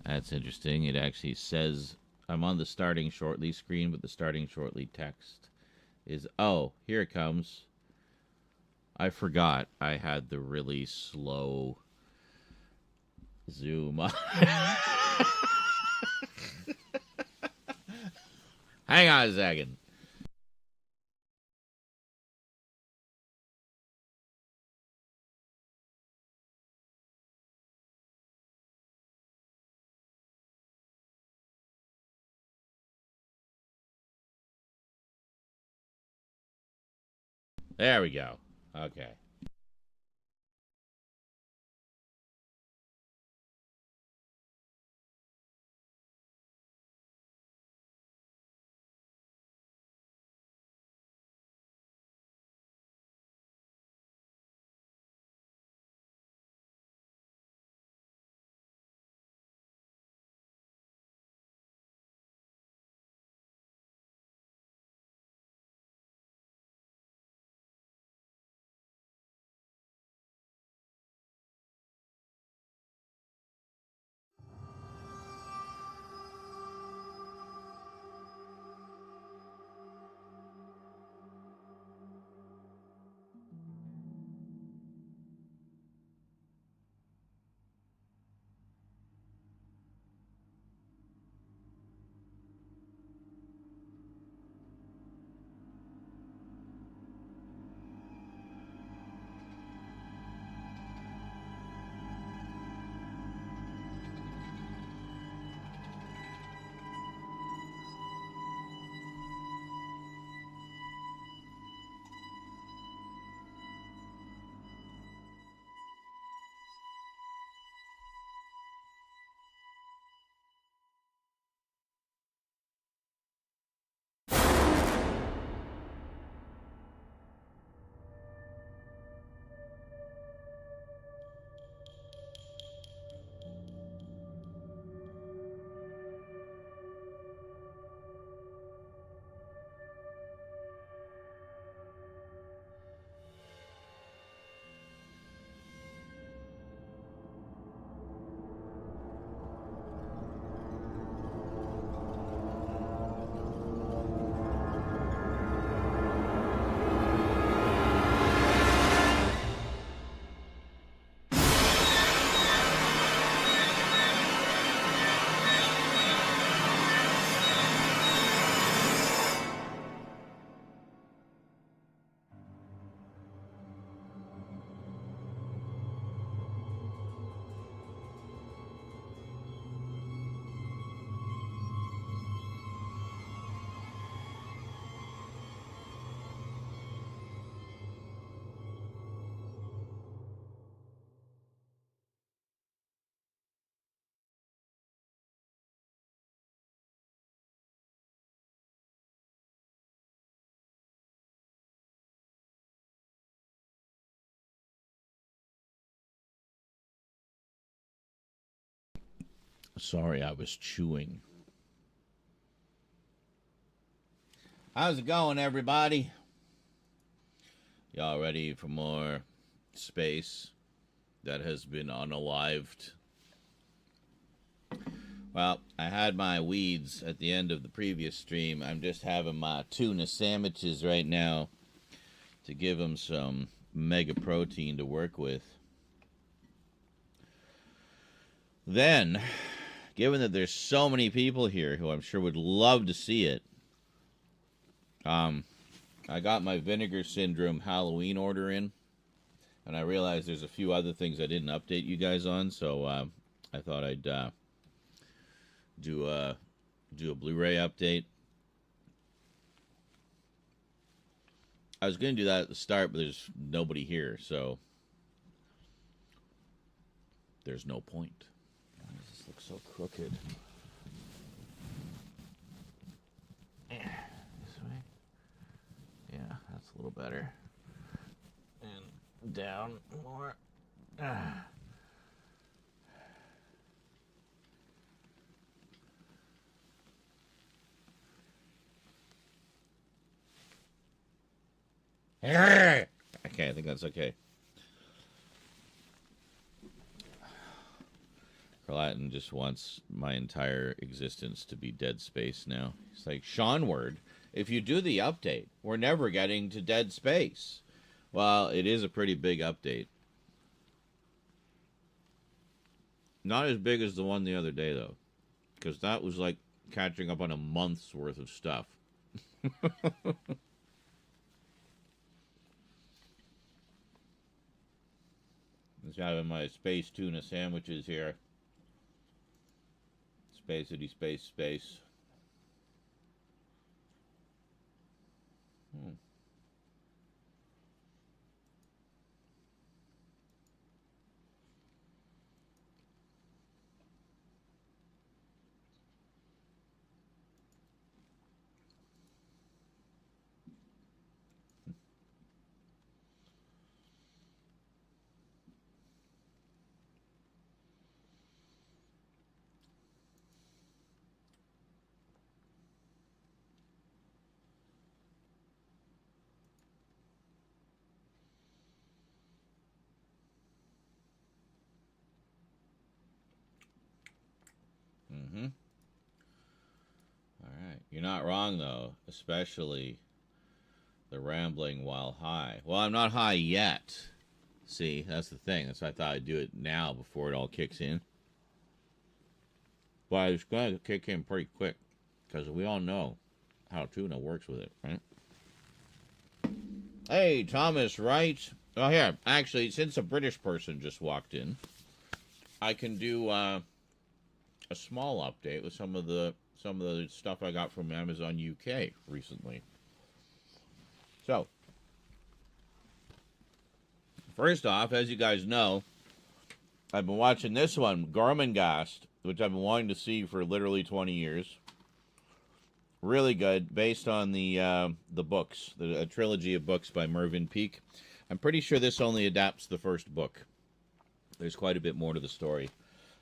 That's interesting. It actually says I'm on the starting shortly screen, but the starting shortly text is, oh, here it comes. I forgot I had the really slow zoom on. Hang on a second. There we go. Okay. Sorry, I was chewing. How's it going, everybody? Y'all ready for more space that has been unalived? Well, I had my weeds at the end of the previous stream. I'm just having my tuna sandwiches right now to give them some mega protein to work with. Then, given that there's so many people here who I'm sure would love to see it, I got my Vinegar Syndrome Halloween order in, and I realized there's a few other things I didn't update you guys on, so I thought I'd do a Blu-ray update. I was going to do that at the start, but there's nobody here, so there's no point. Why does this look so crooked? This way? Yeah, that's a little better. And down more. Okay, I think that's okay. Latin just wants my entire existence to be dead space now. He's like, Seanward, if you do the update, we're never getting to dead space. Well, it is a pretty big update. Not as big as the one the other day, though. Because that was like catching up on a month's worth of stuff. Just having my space tuna sandwiches here. Spacity space space. Mm-hmm. All right. You're not wrong, though, especially the rambling while high. Well, I'm not high yet. See, that's the thing. That's why I thought I'd do it now before it all kicks in. But it's going to kick in pretty quick because we all know how tuna works with it, right? Hey, Thomas, right? Oh, here. Actually, since a British person just walked in, I can do a small update with some of the stuff I got from Amazon UK recently. So, first off, as you guys know, I've been watching this one, Gormenghast, which I've been wanting to see for literally 20 years. Really good, based on the books, a trilogy of books by Mervyn Peake. I'm pretty sure this only adapts the first book. There's quite a bit more to the story.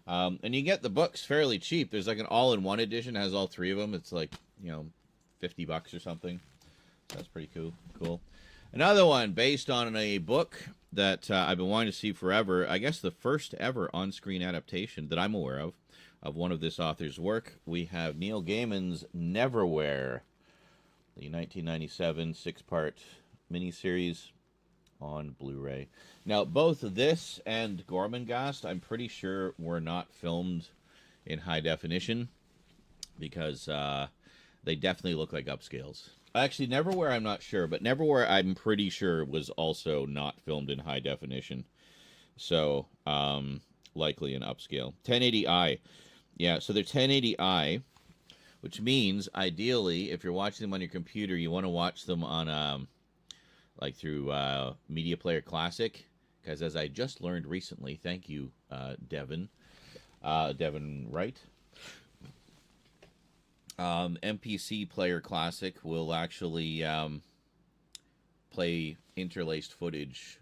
And you get the books fairly cheap. There's like an all-in-one edition, has all three of them. It's like, $50 or something. So that's pretty cool. Another one based on a book that I've been wanting to see forever. I guess the first ever on-screen adaptation that I'm aware of one of this author's work. We have Neil Gaiman's Neverwhere, the 1997 six-part miniseries on Blu-ray. Now, both this and Gormenghast, I'm pretty sure were not filmed in high definition because they definitely look like upscales. Actually, Neverwhere, I'm not sure, but Neverwhere, I'm pretty sure, was also not filmed in high definition. So, likely an upscale. 1080i. Yeah, so they're 1080i, which means, ideally, if you're watching them on your computer, you want to watch them on, through Media Player Classic, because as I just learned recently, thank you, Devin Wright, MPC Player Classic will actually play interlaced footage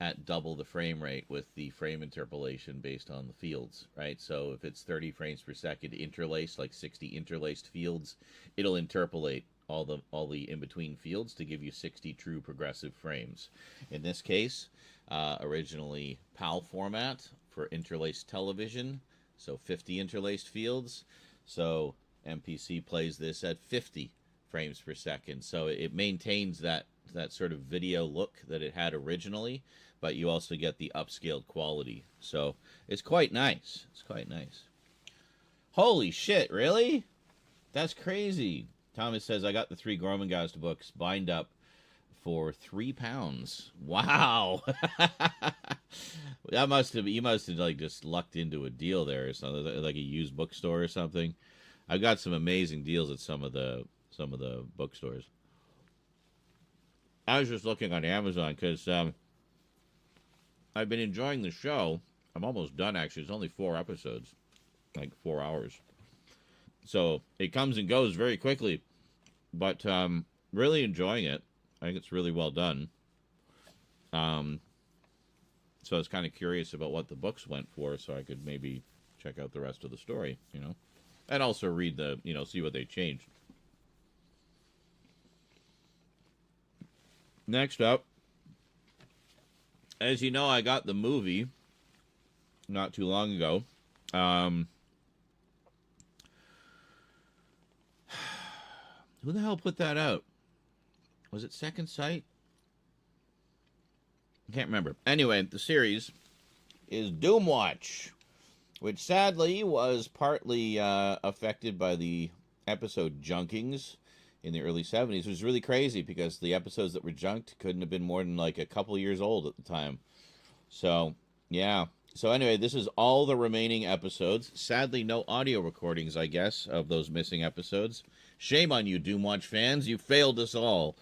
at double the frame rate with the frame interpolation based on the fields, right? So if it's 30 frames per second interlaced, like 60 interlaced fields, it'll interpolate all the in-between fields to give you 60 true progressive frames. In this case, originally PAL format for interlaced television, so 50 interlaced fields. So MPC plays this at 50 frames per second. So it maintains that sort of video look that it had originally, but you also get the upscaled quality. So it's quite nice. It's quite nice. Holy shit, really? That's crazy. Thomas says, I got the 3 Gormenghast books bind up for £3. Wow. You must have like just lucked into a deal there or something, like a used bookstore or something. I've got some amazing deals at some of the bookstores. I was just looking on Amazon because I've been enjoying the show. I'm almost done, actually. It's only 4 episodes, like 4 hours. So it comes and goes very quickly, but really enjoying it. I think it's really well done. So I was kind of curious about what the books went for, so I could maybe check out the rest of the story, and also read see what they changed. Next up, as you know, I got the movie not too long ago. Um, who the hell put that out? Was it Second Sight? I can't remember. Anyway, the series is Doomwatch, which sadly was partly affected by the episode junkings in the early 70s. It was really crazy because the episodes that were junked couldn't have been more than like a couple years old at the time. So, yeah. So anyway, this is all the remaining episodes. Sadly, no audio recordings, I guess, of those missing episodes. Shame on you, Doomwatch fans. You failed us all.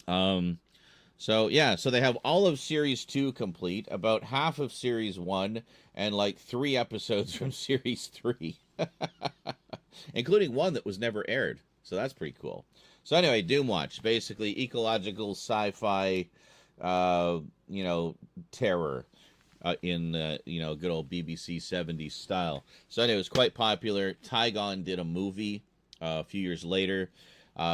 So, yeah, so they have all of Series 2 complete, about half of Series 1, and like 3 episodes from Series 3. Including one that was never aired. So that's pretty cool. So anyway, Doomwatch, basically ecological sci-fi, terror in, good old BBC 70s style. So anyway, it was quite popular. Tygon did a movie a few years later,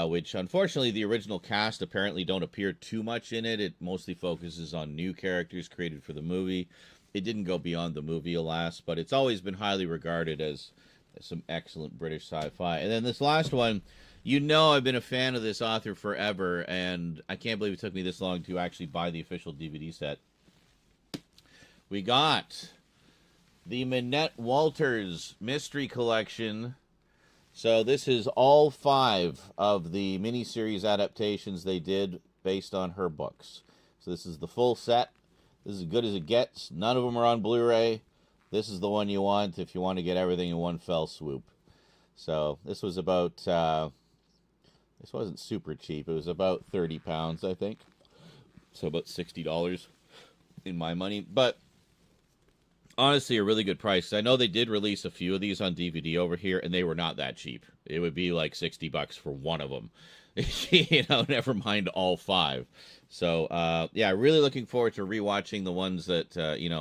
which unfortunately the original cast apparently don't appear too much in it. It mostly focuses on new characters created for the movie. It didn't go beyond the movie, alas, but it's always been highly regarded as some excellent British sci-fi. And then this last one, I've been a fan of this author forever, and I can't believe it took me this long to actually buy the official DVD set. We got the Minette Walters Mystery Collection. So this is all 5 of the miniseries adaptations they did based on her books. So this is the full set. This is as good as it gets. None of them are on Blu-ray. This is the one you want if you want to get everything in one fell swoop. So this was about, this wasn't super cheap. It was about 30 pounds, I think. So about $60 in my money. But honestly, a really good price. I know they did release a few of these on DVD over here, and they were not that cheap. It would be like $60 for one of them. Never mind all 5. So, yeah, really looking forward to rewatching the ones that,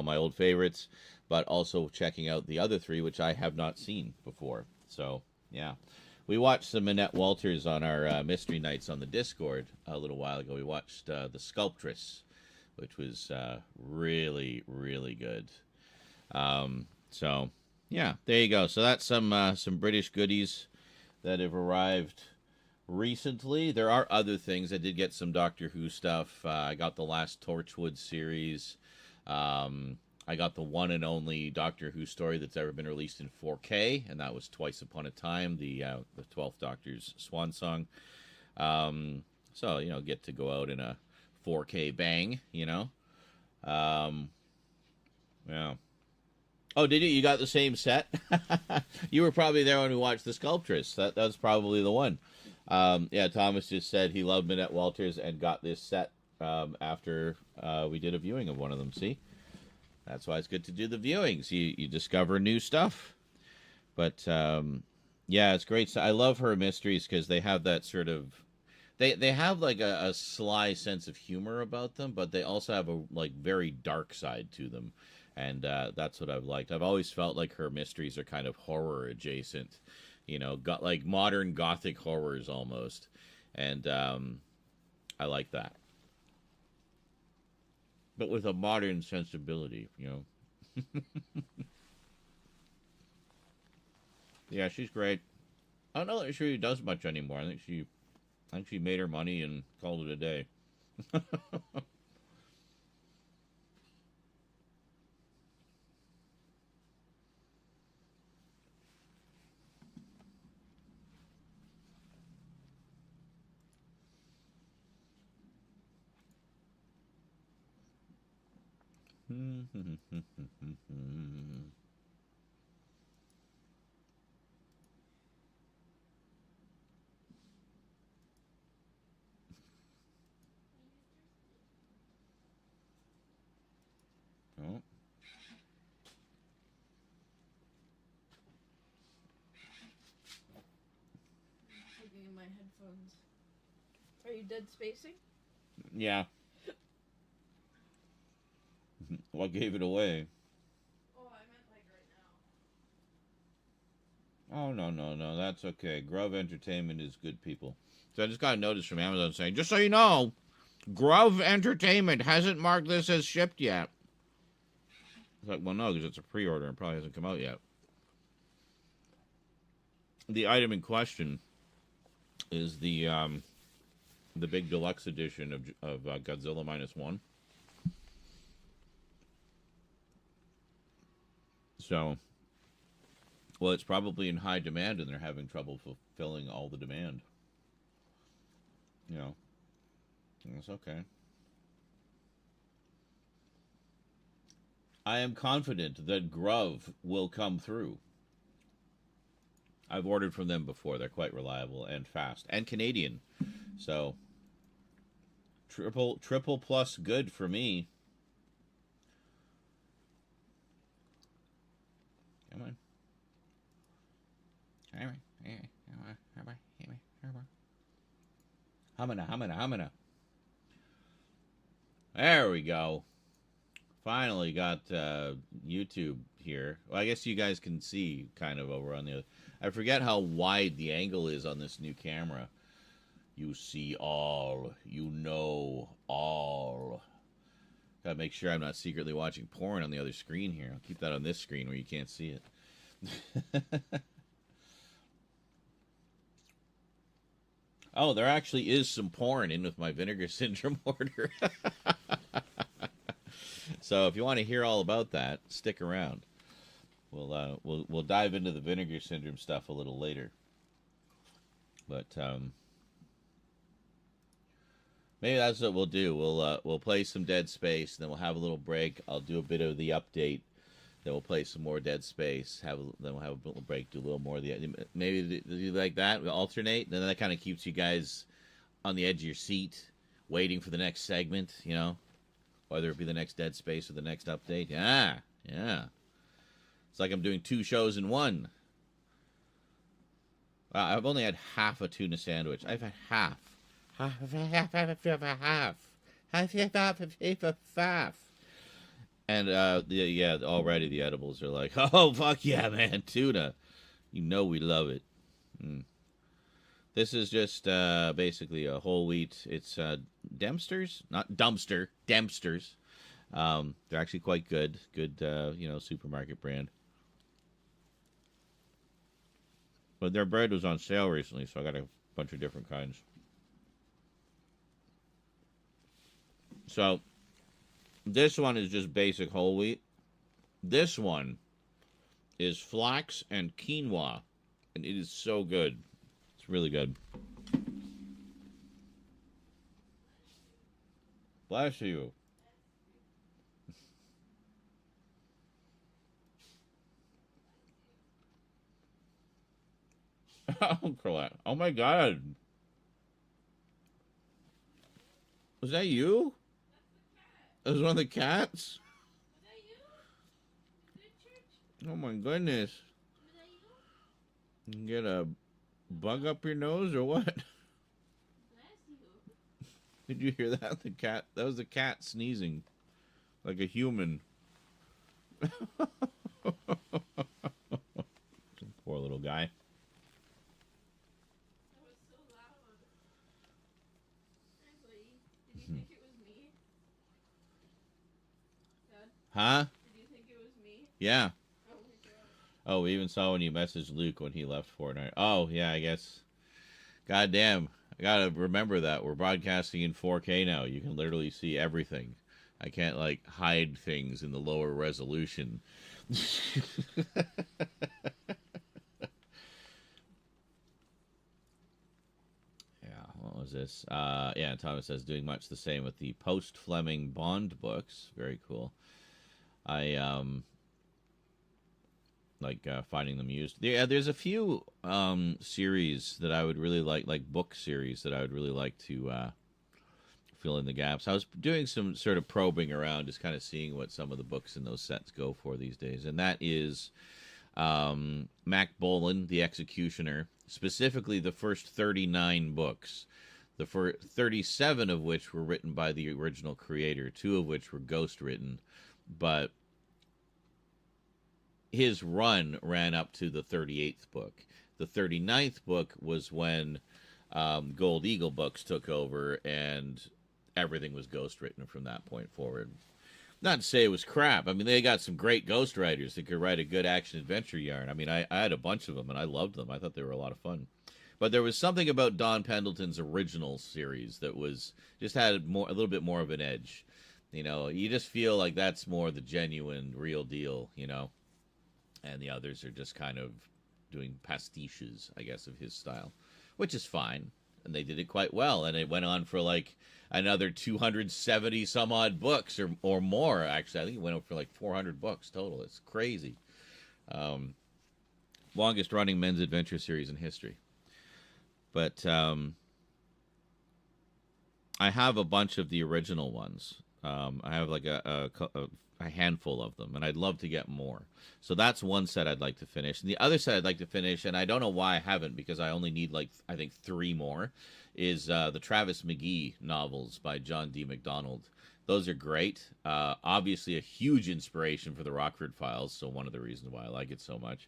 my old favorites, but also checking out the other 3, which I have not seen before. So, yeah. We watched some Minette Walters on our Mystery Nights on the Discord a little while ago. We watched The Sculptress, which was really, really good. So, yeah, there you go. So that's some British goodies that have arrived recently. There are other things. I did get some Doctor Who stuff. I got the last Torchwood series. I got the one and only Doctor Who story that's ever been released in 4K, and that was Twice Upon a Time, the 12th Doctor's swan song. So, get to go out in a 4K bang, Yeah. Oh, did you? You got the same set? You were probably there when we watched The Sculptress. That's probably the one. Yeah, Thomas just said he loved Minette Walters and got this set after we did a viewing of one of them. See? That's why it's good to do the viewings. You discover new stuff. But, yeah, it's great. I love her mysteries because they have that sort of... They have, like, a sly sense of humor about them, but they also have a, very dark side to them. And that's what I've liked. I've always felt like her mysteries are kind of horror adjacent. Got like modern gothic horrors almost. And I like that. But with a modern sensibility, Yeah, she's great. I'm not sure she does much anymore. I think she made her money and called it a day. Oh. Looking at my headphones. Are you dead spacing? Yeah. What gave it away? Oh, I meant like right now. Oh, no. That's okay. Grove Entertainment is good people. So I just got a notice from Amazon saying, just so you know, Grove Entertainment hasn't marked this as shipped yet. It's like, well, no, because it's a pre-order and probably hasn't come out yet. The item in question is the big deluxe edition of Godzilla -1. So, well, it's probably in high demand, and they're having trouble fulfilling all the demand. You know, that's okay. I am confident that Grove will come through. I've ordered from them before. They're quite reliable and fast and Canadian. So triple plus good for me. Come on. Humana. There we go. Finally got YouTube here. Well, I guess you guys can see kind of over on the other. I forget how wide the angle is on this new camera. You see all. You know all. Gotta make sure I'm not secretly watching porn on the other screen here. I'll keep that on this screen where you can't see it. Oh, there actually is some porn in with my Vinegar Syndrome order. So if you want to hear all about that, stick around. We'll dive into the Vinegar Syndrome stuff a little later. But maybe that's what we'll do. We'll play some Dead Space, then we'll have a little break. I'll do a bit of the update. Then we'll play some more Dead Space. Then we'll have a little break. Do a little more of the. Maybe do you like that? We'll alternate. Then that kind of keeps you guys on the edge of your seat, waiting for the next segment. You know, whether it be the next Dead Space or the next update. Yeah. It's like I'm doing 2 shows in one. Wow, I've only had half a tuna sandwich. I've had half. And already the edibles are like, oh fuck yeah, man, tuna. You know we love it. This is just basically a whole wheat. It's Dempster's, not dumpster, Dempster's. They're actually quite good. Good, supermarket brand. But their bread was on sale recently, so I got a bunch of different kinds. So, this one is just basic whole wheat. This one is flax and quinoa, and it is so good. It's really good. Bless you. Oh my god. Was that you? That was one of the cats? Oh my goodness. You get a bug up your nose or what? Did you hear that? The cat. That was the cat sneezing. Like a human. Poor little guy. Huh? Did you think it was me? Yeah. Oh my god. Oh, we even saw when you messaged Luke when he left Fortnite. Oh, yeah, I guess. Goddamn. I gotta remember that. We're broadcasting in 4K now. You can literally see everything. I can't, hide things in the lower resolution. What was this? Thomas says, doing much the same with the post-Fleming Bond books. Very cool. I like finding them used. There's a few series that I would really like book series that I would really like to fill in the gaps. I was doing some sort of probing around, just kind of seeing what some of the books in those sets go for these days, and that is Mac Bolan, The Executioner, specifically the first 39 books. The first 37 of which were written by the original creator, 2 of which were ghost written, but his run ran up to the 38th book. The 39th book was when Gold Eagle Books took over, and everything was ghost written from that point forward. Not to say it was crap. I mean, they got some great ghostwriters that could write a good action adventure yarn. I mean, I had a bunch of them and I loved them. I thought they were a lot of fun. But there was something about Don Pendleton's original series that was just had more a little bit more of an edge. You know, you just feel like that's more the genuine, real deal. You know, and the others are just kind of doing pastiches, I guess, of his style, which is fine. And they did it quite well. And it went on for like another 270 some odd books or more. Actually, I think it went on for like 400 books total. It's crazy. Longest running men's adventure series in history. But I have a bunch of the original ones. I have like a handful of them, and I'd love to get more. So that's one set I'd like to finish. And the other set I'd like to finish, and I don't know why I haven't, because I only need like, I think 3 more, is the Travis McGee novels by John D. MacDonald. Those are great. Obviously a huge inspiration for the Rockford Files, so one of the reasons why I like it so much.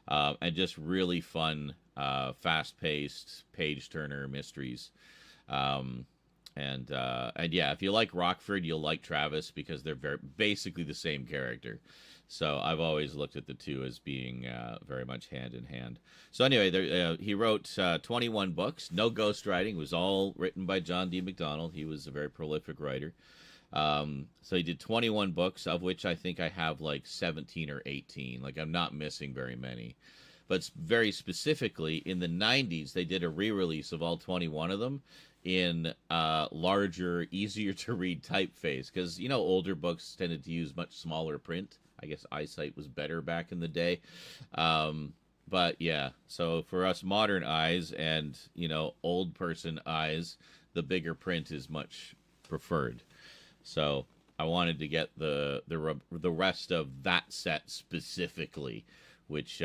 And just really fun, fast-paced, page-turner mysteries. And yeah, if you like Rockford, you'll like Travis because they're basically the same character. So I've always looked at the two as being very much hand in hand. So anyway, he wrote 21 books. No ghostwriting. It was all written by John D. MacDonald. He was a very prolific writer. So he did 21 books, of which I think I have like 17 or 18. Like, I'm not missing very many. But very specifically, in the 90s, they did a re-release of all 21 of them in larger, easier to read typeface, because you know older books tended to use much smaller print. I guess eyesight was better back in the day. But yeah, so for us modern eyes and you know old person eyes, the bigger print is much preferred. So I wanted to get the rest of that set specifically, which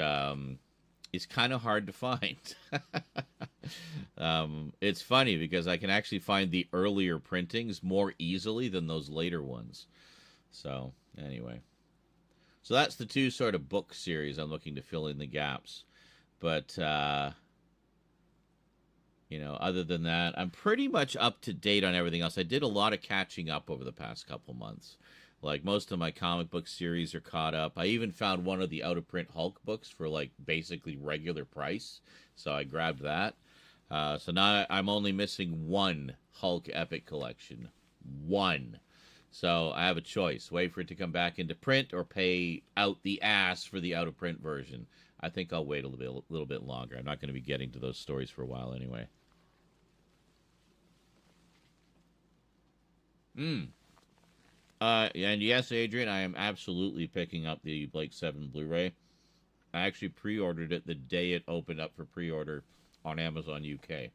is kind of hard to find. It's funny because I can actually find the earlier printings more easily than those later ones. So anyway, so that's the two sort of book series I'm looking to fill in the gaps. But you know, other than that, I'm pretty much up to date on everything else. I did a lot of catching up over the past couple months. Like, most of my comic book series are caught up. I even found one of the out-of-print Hulk books for, like, basically regular price. So I grabbed that. So now I'm only missing one Hulk Epic Collection. One. So I have a choice. Wait for it to come back into print or pay out the ass for the out-of-print version. I think I'll wait a little bit longer. I'm not going to be getting to those stories for a while anyway. And yes, Adrian, I am absolutely picking up the Blake 7 Blu-ray. I actually pre-ordered it the day it opened up for pre-order on Amazon UK.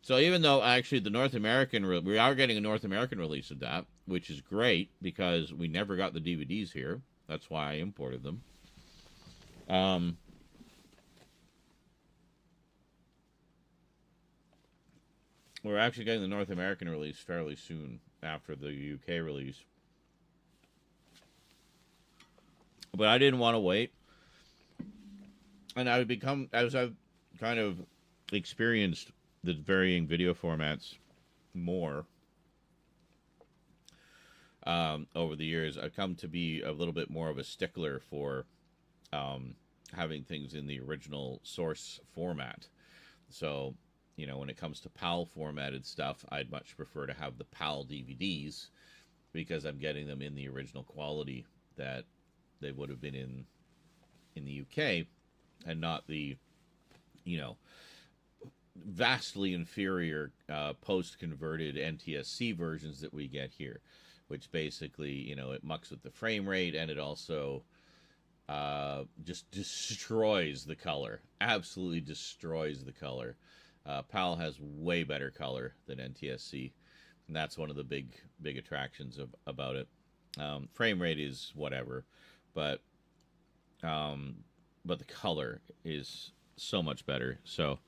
So even though actually the North American, we are getting a North American release of that, which is great because we never got the DVDs here. That's why I imported them. We're actually getting the North American release fairly soon after the UK release. But I didn't want to wait. And as I've kind of experienced the varying video formats more over the years, I've come to be a little bit more of a stickler for having things in the original source format. So, you know, when it comes to PAL formatted stuff, I'd much prefer to have the PAL DVDs because I'm getting them in the original quality that they would have been in the UK and not the, you know, vastly inferior post-converted NTSC versions that we get here, which basically, you know, it mucks with the frame rate and it also just destroys the color. Absolutely destroys the color. PAL has way better color than NTSC, and that's one of the big attractions about it. Frame rate is whatever, but the color is so much better. So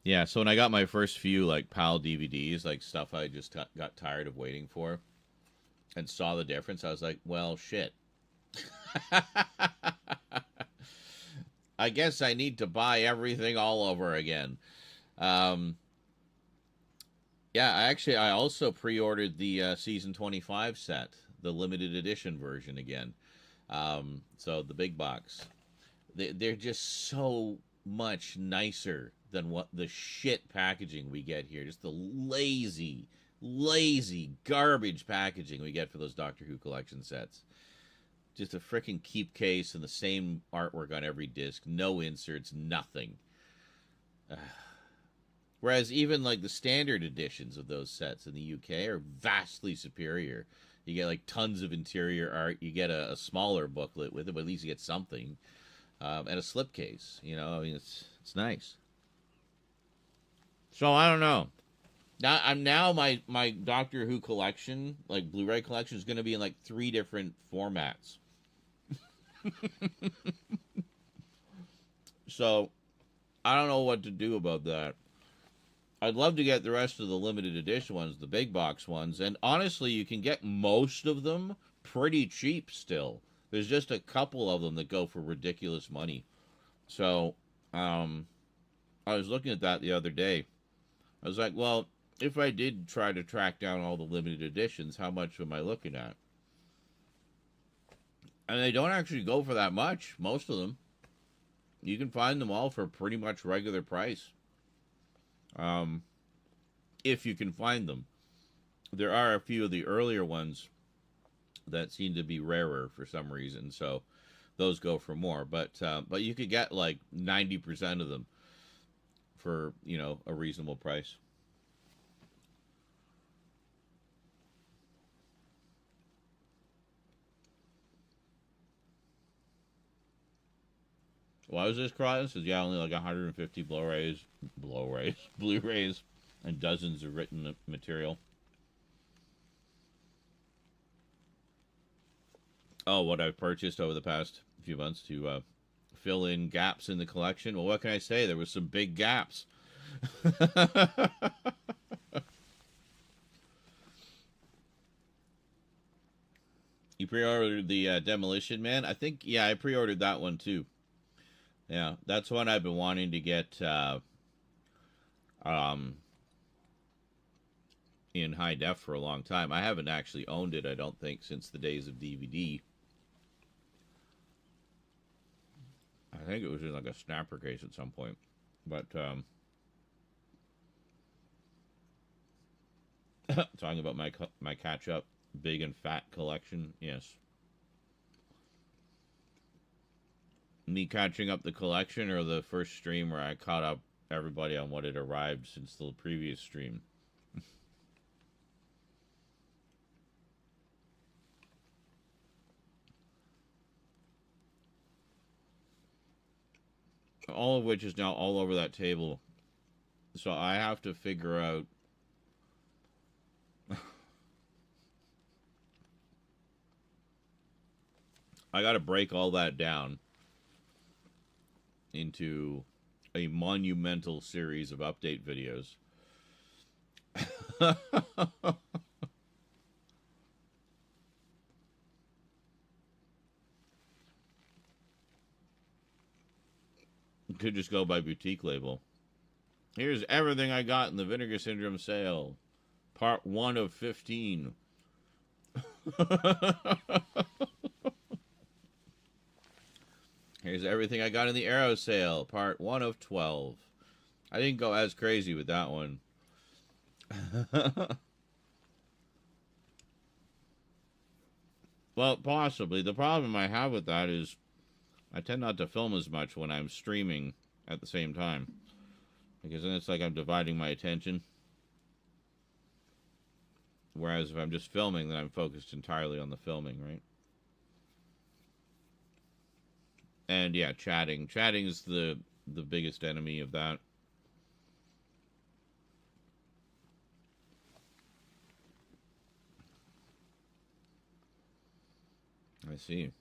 yeah, so when I got my first few like PAL DVDs, like stuff I just got tired of waiting for, and saw the difference, I was like, well, shit. I guess I need to buy everything all over again. Yeah, I also pre-ordered the season 25 set, the limited edition version again. So the big box. They're just so much nicer than what the shit packaging we get here. Just the lazy garbage packaging we get for those Doctor Who collection sets. Just a freaking keep case and the same artwork on every disc. No inserts, nothing. Whereas even like the standard editions of those sets in the UK are vastly superior. You get like tons of interior art. You get a smaller booklet with it, but at least you get something. And a slipcase. You know, I mean, it's nice. So I don't know. Now my Doctor Who collection, like Blu-ray collection, is going to be in like 3 different formats. So I don't know what to do about that. I'd love to get the rest of the limited edition ones, the big box ones, and honestly, you can get most of them pretty cheap still. There's just a couple of them that go for ridiculous money. So, I was looking at that the other day. I was like, well, if I did try to track down all the limited editions, how much am I looking at? And they don't actually go for that much, most of them. You can find them all for pretty much regular price. If you can find them. There are a few of the earlier ones that seem to be rarer for some reason, so those go for more. But you could get like 90% of them for, you know, a reasonable price. Why was this cry? This is, yeah, only like 150 Blu-rays, and dozens of written material. Oh, what I've purchased over the past few months to fill in gaps in the collection. Well, what can I say? There was some big gaps. You pre-ordered the Demolition Man? I think, yeah, I pre-ordered that one too. Yeah, that's one I've been wanting to get in high def for a long time. I haven't actually owned it, I don't think, since the days of DVD. I think it was in like a snapper case at some point. But, talking about my catch-up big and fat collection, yes. Me catching up the collection, or the first stream where I caught up everybody on what had arrived since the previous stream? All of which is now all over that table. So I have to figure out I got to break all that down into a monumental series of update videos. Could just go by boutique label. Here's everything I got in the Vinegar Syndrome sale. Part 1 of 15. Here's everything I got in the Arrow sale. Part 1 of 12. I didn't go as crazy with that one. Well, possibly. The problem I have with that is I tend not to film as much when I'm streaming at the same time, because then it's like I'm dividing my attention. Whereas if I'm just filming, then I'm focused entirely on the filming, right? And yeah, chatting. Chatting is the biggest enemy of that. I see.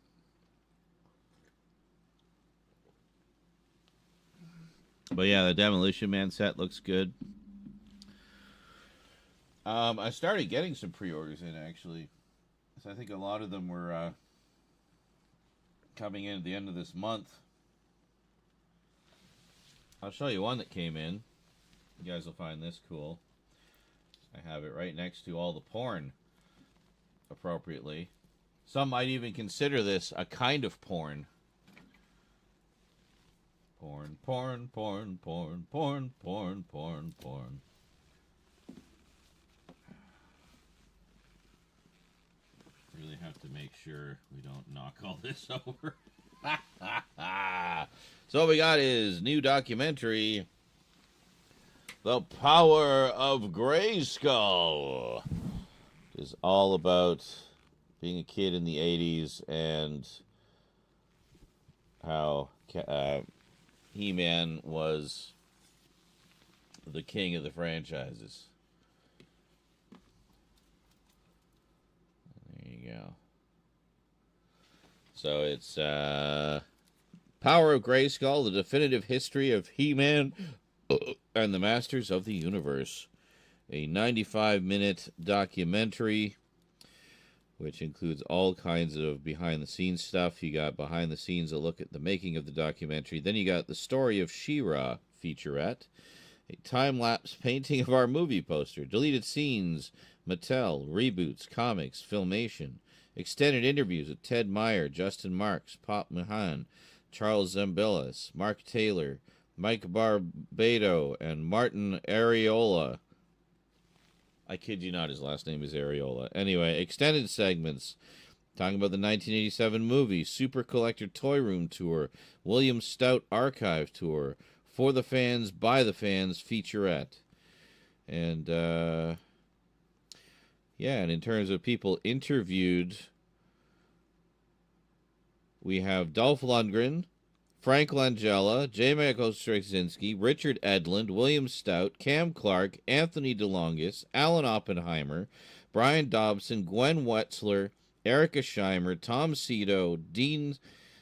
But yeah, the Demolition Man set looks good. I started getting some pre-orders in, actually. So I think a lot of them were coming in at the end of this month. I'll show you one that came in. You guys will find this cool. I have it right next to all the porn, appropriately. Some might even consider this a kind of porn. Porn, porn, porn, porn, porn, porn, porn, porn. Really have to make sure we don't knock all this over. So what we got is new documentary, The Power of Grayskull. It's all about being a kid in the 80s and how He-Man was the king of the franchises. There you go. So it's Power of Grayskull, the definitive history of He-Man and the Masters of the Universe. A 95-minute documentary, which includes all kinds of behind-the-scenes stuff. You got behind-the-scenes, a look at the making of the documentary. Then you got the Story of She-Ra featurette, a time-lapse painting of our movie poster, deleted scenes, Mattel, reboots, comics, Filmation, extended interviews with Ted Meyer, Justin Marks, Pop Mahan, Charles Zambillas, Mark Taylor, Mike Barbado, and Martin Areola. I kid you not, his last name is Areola. Anyway, extended segments talking about the 1987 movie, Super Collector Toy Room Tour, William Stout Archive Tour, For the Fans, By the Fans featurette. And, yeah, and in terms of people interviewed, we have Dolph Lundgren, Frank Langella, J. Michael Straczynski, Richard Edlund, William Stout, Cam Clark, Anthony DeLongis, Alan Oppenheimer, Brian Dobson, Gwen Wetzler, Erica Scheimer, Tom Cito, Dean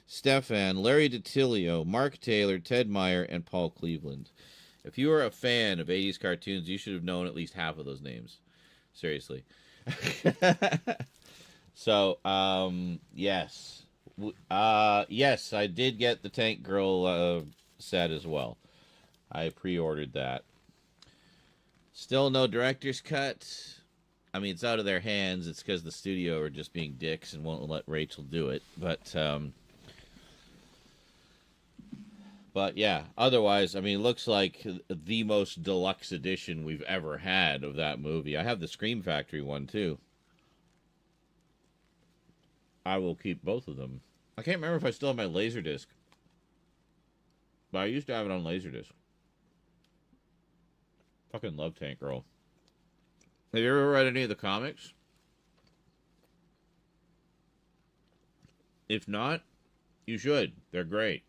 Stefan, Larry DiTilio, Mark Taylor, Ted Meyer, and Paul Cleveland. If you are a fan of 80s cartoons, you should have known at least half of those names. Seriously. So, yes. Yes, I did get the Tank Girl set as well. I pre-ordered that. Still no director's cut. I mean, it's out of their hands. It's because the studio are just being dicks and won't let Rachel do it. But yeah, otherwise, I mean, it looks like the most deluxe edition we've ever had of that movie. I have the Scream Factory one, too. I will keep both of them. I can't remember if I still have my Laserdisc. But I used to have it on Laserdisc. Fucking love Tank Girl. Have you ever read any of the comics? If not, you should. They're great.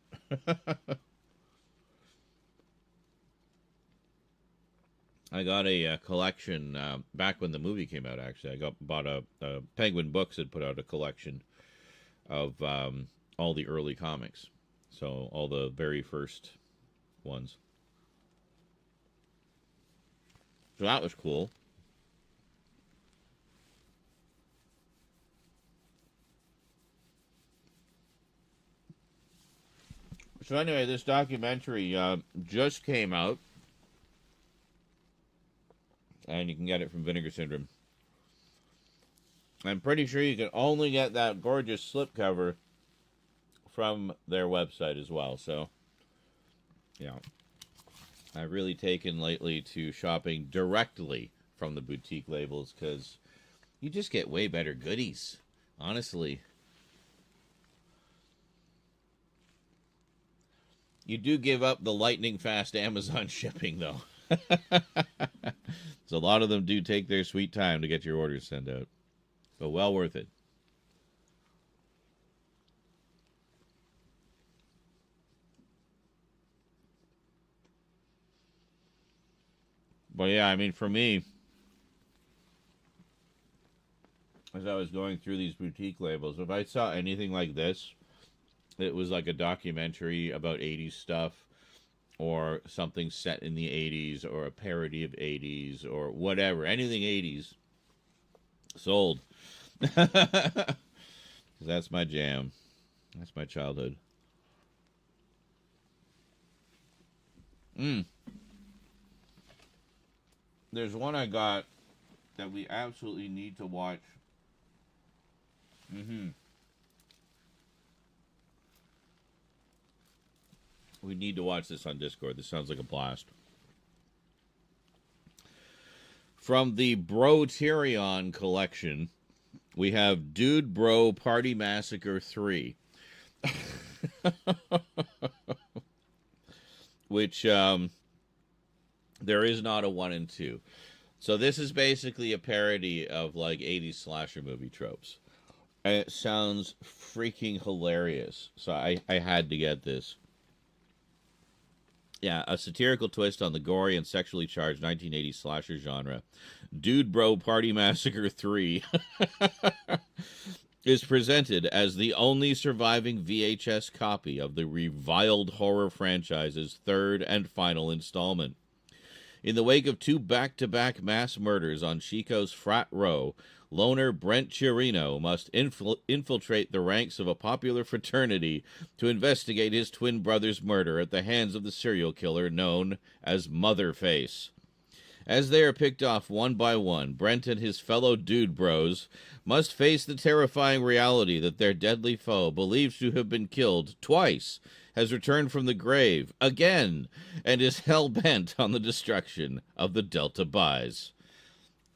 I got a collection back when the movie came out, actually. Bought a Penguin Books had put out a collection of all the early comics. So all the very first ones. So that was cool. So anyway, this documentary just came out. And you can get it from Vinegar Syndrome. I'm pretty sure you can only get that gorgeous slipcover from their website as well. So, yeah. I've really taken lately to shopping directly from the boutique labels because you just get way better goodies, honestly. You do give up the lightning fast Amazon shipping, though. So a lot of them do take their sweet time to get your orders sent out. But well worth it. But yeah, I mean, for me, as I was going through these boutique labels, if I saw anything like this, it was like a documentary about 80s stuff, or something set in the 80s, or a parody of 80s, or whatever. Anything 80s. Sold. That's my jam. That's my childhood. There's one I got that we absolutely need to watch. We need to watch this on Discord. This sounds like a blast. From the Broterion collection, we have Dude Bro Party Massacre 3. Which, there is not a 1 and 2. So this is basically a parody of, like, 80s slasher movie tropes. And it sounds freaking hilarious. So I had to get this. Yeah, a satirical twist on the gory and sexually charged 1980s slasher genre. Dude Bro Party Massacre 3 is presented as the only surviving VHS copy of the reviled horror franchise's third and final installment. In the wake of 2 back-to-back mass murders on Chico's frat row, loner Brent Chirino must infiltrate the ranks of a popular fraternity to investigate his twin brother's murder at the hands of the serial killer known as Motherface. As they are picked off one by one, Brent and his fellow dude bros must face the terrifying reality that their deadly foe, believed to have been killed twice, has returned from the grave again and is hell-bent on the destruction of the Delta Buys.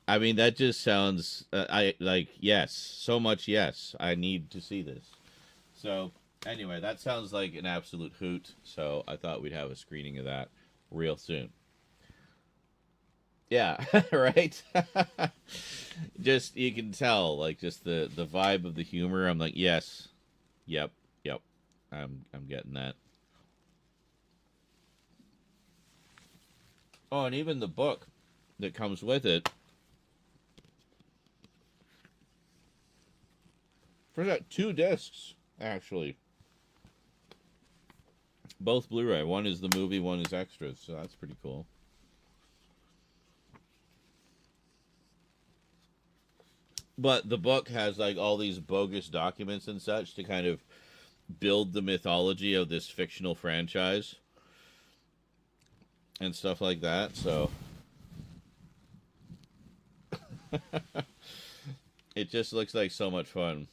I mean, that just sounds, yes, so much yes. I need to see this. So, anyway, that sounds like an absolute hoot, so I thought we'd have a screening of that real soon. Yeah, right? Just, you can tell, like, just the vibe of the humor. I'm like, yes, yep, I'm getting that. Oh, and even the book that comes with it. For that, 2 discs, actually. Both Blu-ray. One is the movie, one is extras, so that's pretty cool. But the book has, like, all these bogus documents and such to kind of build the mythology of this fictional franchise. And stuff like that, so... It just looks like so much fun.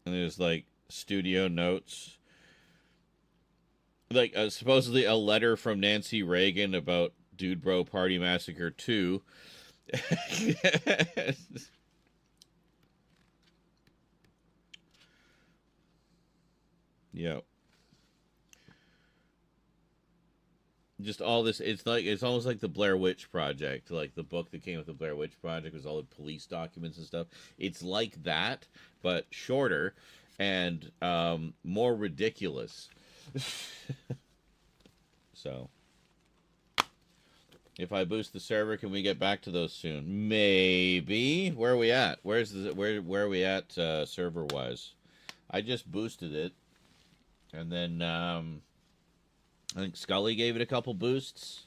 And there's, like, studio notes. Like, supposedly a letter from Nancy Reagan about Dude Bro Party Massacre 2. Yeah. Just all this, it's almost like the Blair Witch Project. Like, the book that came with the Blair Witch Project was all the police documents and stuff. It's like that, but shorter and more ridiculous. So, if I boost the server, can we get back to those soon? Maybe. Where are we at? Where are we at server wise? I just boosted it, and then I think Scully gave it a couple boosts.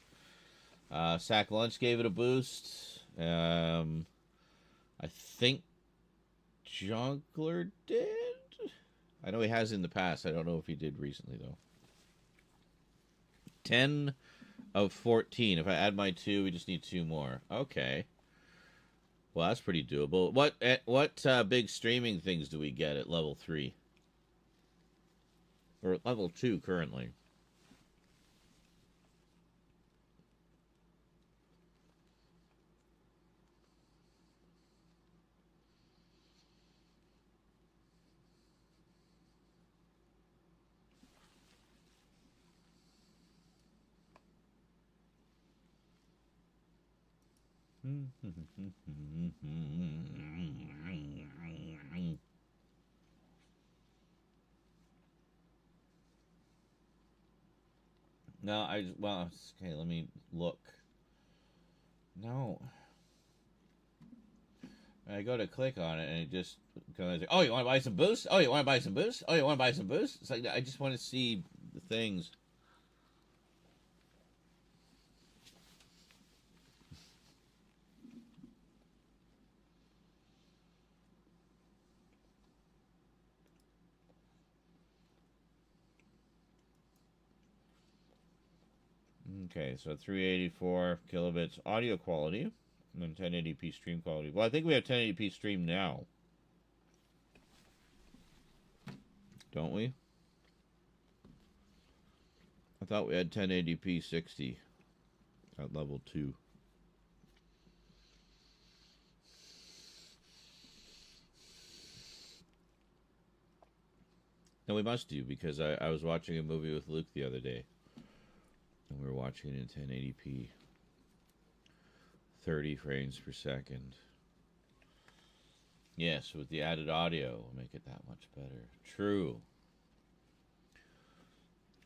Sack Lunch gave it a boost. I think Juggler did. I know he has in the past. I don't know if he did recently though. 10 of 14. If I add my 2, we just need 2 more. Okay. Well, that's pretty doable. What big streaming things do we get at level 3? Or at level 2 currently? No, well, okay, let me look. No. I go to click on it and it just goes, oh, you want to buy some boosts? Oh, you want to buy some boosts? Oh, you want to buy some boosts? It's like, I just want to see the things. Okay, so 384 kilobits audio quality and 1080p stream quality. Well, I think we have 1080p stream now. Don't we? I thought we had 1080p 60 at level 2. No, we must do, because I was watching a movie with Luke the other day. And we were watching it in 1080p. 30 frames per second. Yes, with the added audio, will make it that much better. True.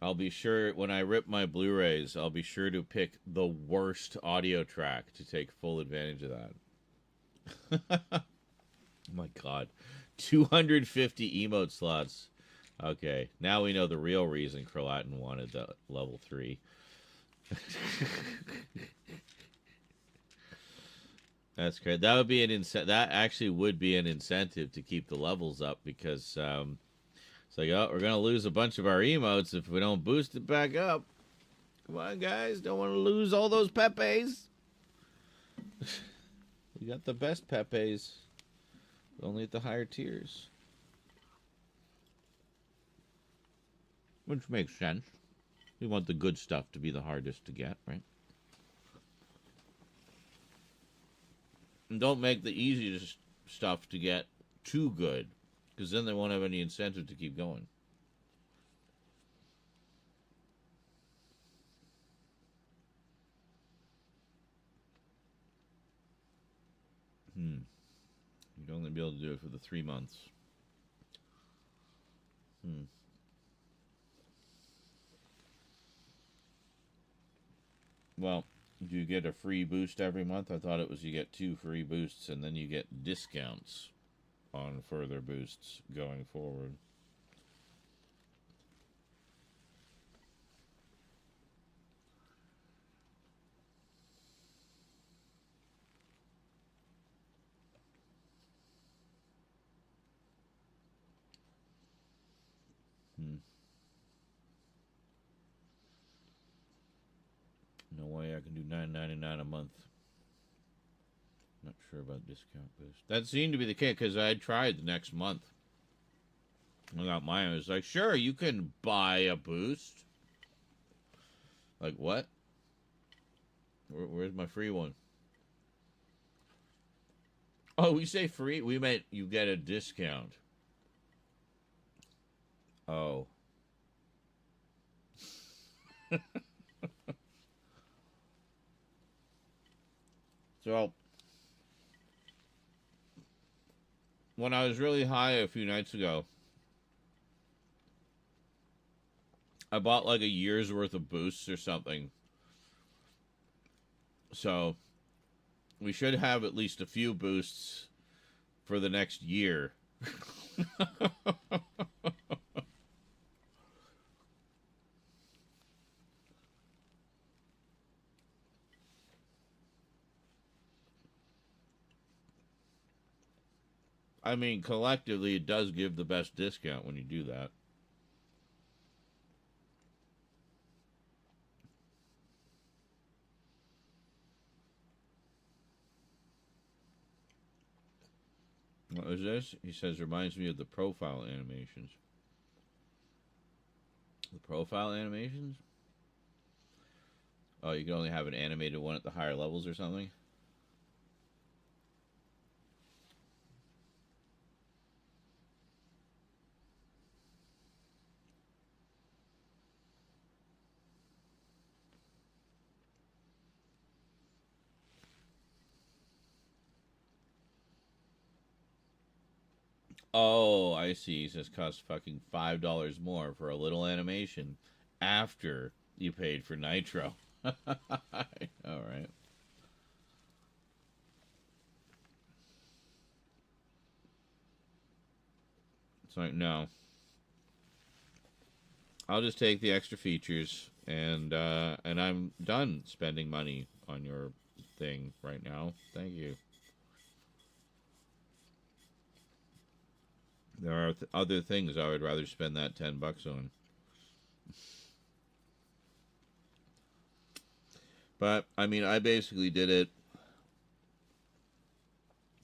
I'll be sure, when I rip my Blu-rays, I'll be sure to pick the worst audio track to take full advantage of that. Oh my god. 250 emote slots. Okay, now we know the real reason Croatin wanted the level 3. That's great. That would be that actually would be an incentive to keep the levels up, because it's like, oh, we're gonna lose a bunch of our emotes if we don't boost it back up. Come on, guys, don't want to lose all those Pepes. We got the best Pepes, only at the higher tiers, which makes sense. We want the good stuff to be the hardest to get, right? And don't make the easiest stuff to get too good, because then they won't have any incentive to keep going. You'd only be able to do it for the 3 months. Well, do you get a free boost every month? I thought it was you get 2 free boosts and then you get discounts on further boosts going forward. No way I can do $9.99 a month. Not sure about discount boost. That seemed to be the case, because I tried the next month. I got mine. I was like, sure, you can buy a boost. Like, what? Where's my free one? Oh, we say free? We meant you get a discount. Oh. So, when I was really high a few nights ago, I bought like a year's worth of boosts or something. So, we should have at least a few boosts for the next year. I mean, collectively, it does give the best discount when you do that. What is this? He says, reminds me of the profile animations. The profile animations? Oh, you can only have an animated one at the higher levels or something? Oh, I see. It says cost fucking $5 more for a little animation after you paid for Nitro. Alright. It's like, no. I'll just take the extra features, and I'm done spending money on your thing right now. Thank you. There are other things I would rather spend that $10 on. But, I mean, I basically did it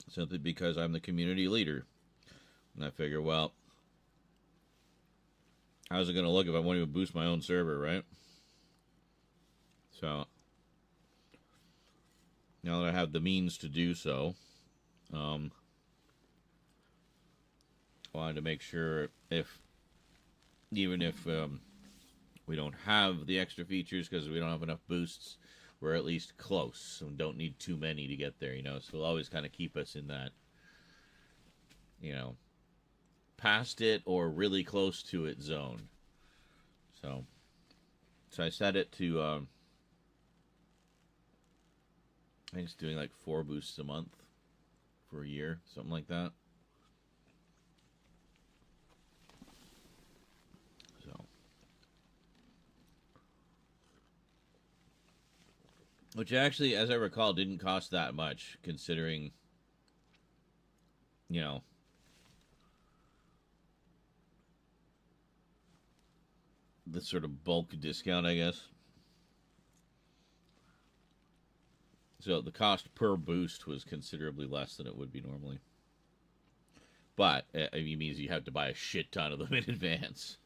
simply because I'm the community leader. And I figure, well, how's it going to look if I want to boost my own server, right? So, now that I have the means to do so, I wanted to make sure even if we don't have the extra features because we don't have enough boosts, we're at least close and don't need too many to get there, So it'll always kind of keep us in that, past it or really close to it zone. So I set it to, I think it's doing like 4 boosts a month for a year, something like that. So, which actually, as I recall, didn't cost that much, considering, the sort of bulk discount, I guess. So the cost per boost was considerably less than it would be normally. But it means you have to buy a shit ton of them in advance.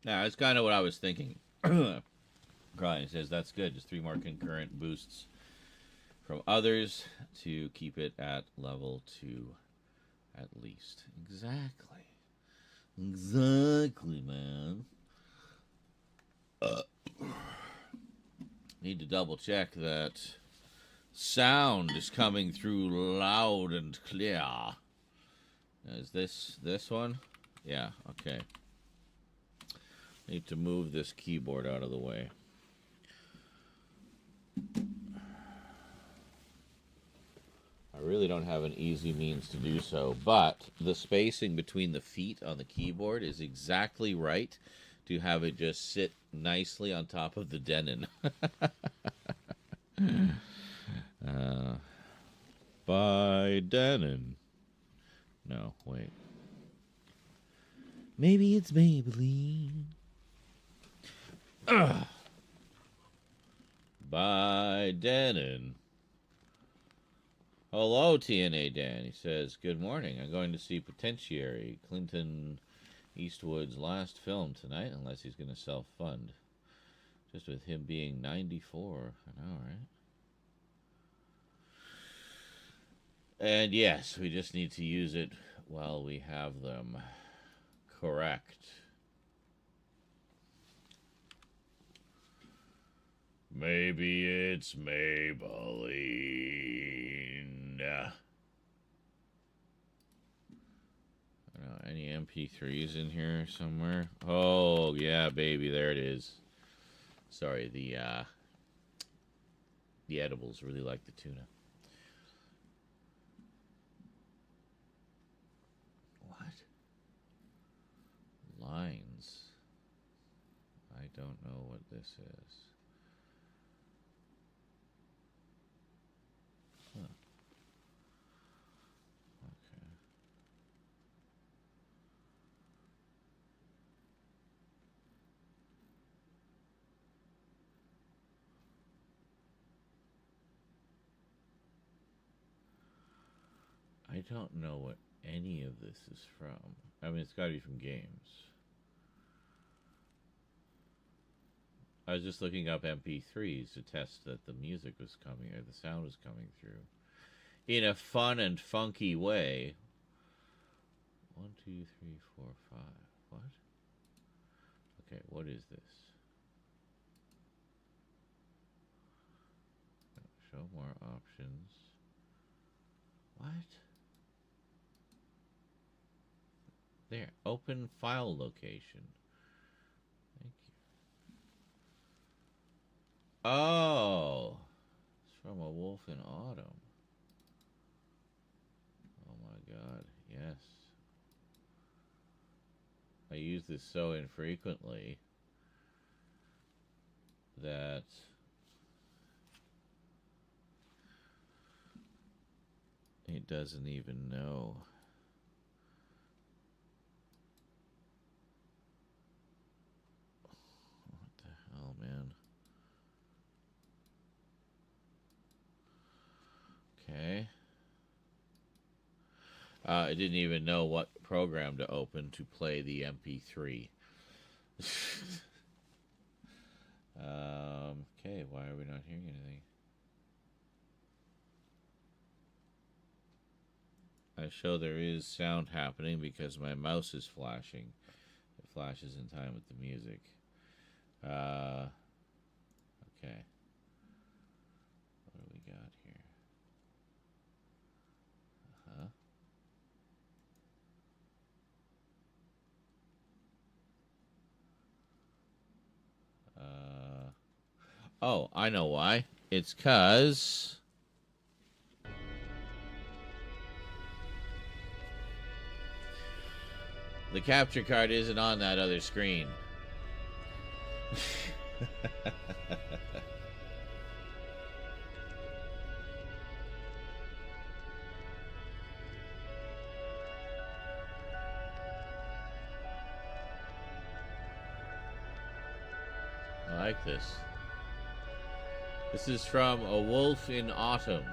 Yeah, that's kind of what I was thinking. Brian says that's good. Just 3 more concurrent boosts from others to keep it at level 2 at least. Exactly, man. Need to double check that sound is coming through loud and clear. Is this one? Yeah, okay. Need to move this keyboard out of the way. I really don't have an easy means to do so, but the spacing between the feet on the keyboard is exactly right to have it just sit nicely on top of the Denon. By Denon. No, wait. Maybe it's Maybelline. By Denon. Hello, TNA Dan. He says, good morning. I'm going to see Potentiary, Clinton Eastwood's last film tonight, unless he's going to self-fund. Just with him being 94. I know, right? And yes, we just need to use it while we have them. Correct. Maybe it's Maybelline. I don't know, any MP3s in here somewhere? Oh, yeah, baby, there it is. Sorry, the edibles really like the tuna. What? Lines. I don't know what this is. Huh. Okay. I don't know what any of this is from. I mean, it's got to be from games. I was just looking up MP3s to test that the music was coming, or the sound was coming through in a fun and funky way. 1, 2, 3, 4, 5. What? Okay, what is this? Show more options. What? There, open file location. Thank you. Oh, it's from A Wolf in Autumn. Oh my god, yes. I use this so infrequently that it doesn't even know. It didn't even know what program to open to play the MP3. Okay, why are we not hearing anything? I show there is sound happening because my mouse is flashing. It flashes in time with the music. Okay. What do we got here? Oh, I know why. It's 'cause the capture card isn't on that other screen. I like this. This is from A Wolf in Autumn.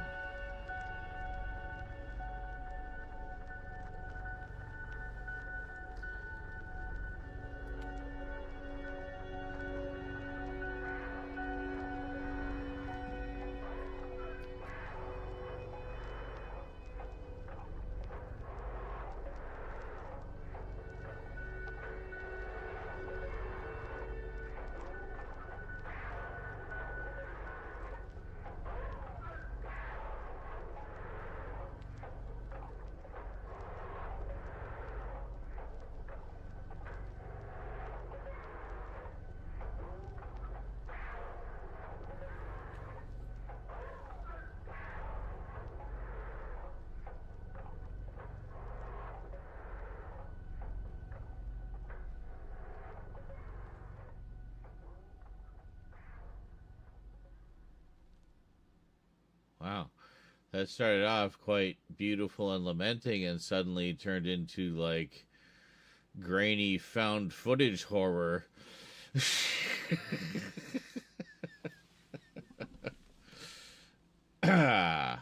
Wow. That started off quite beautiful and lamenting and suddenly turned into like grainy found footage horror. Well,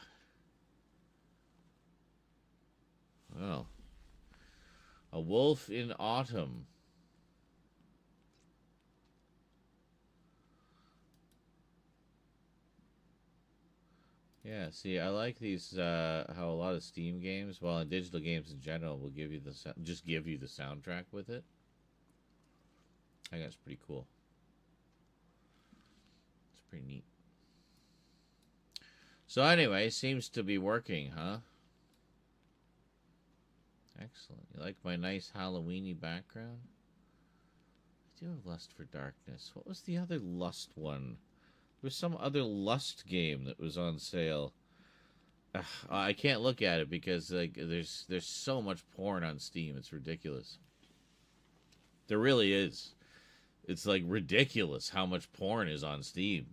A Wolf in Autumn. Yeah, see, I like these. How a lot of Steam games, well, and digital games in general, will give you the just give you the soundtrack with it. I think that's pretty cool. It's pretty neat. So anyway, seems to be working, huh? Excellent. You like my nice Halloweeny background? I do have Lust for Darkness. What was the other Lust one? There was some other Lust game that was on sale. I can't look at it because like there's so much porn on Steam. It's ridiculous. There really is. It's like ridiculous how much porn is on Steam.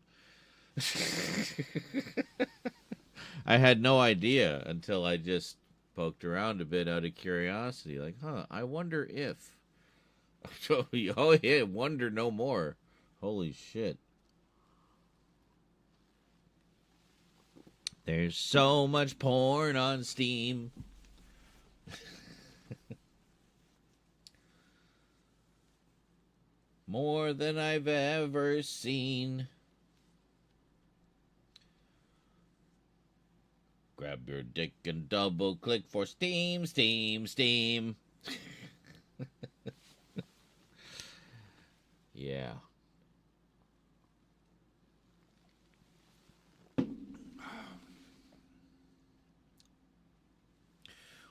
I had no idea until I just poked around a bit out of curiosity. Like, I wonder if. Oh yeah, wonder no more. Holy shit. There's so much porn on Steam. More than I've ever seen. Grab your dick and double click for Steam, Steam, Steam. Yeah.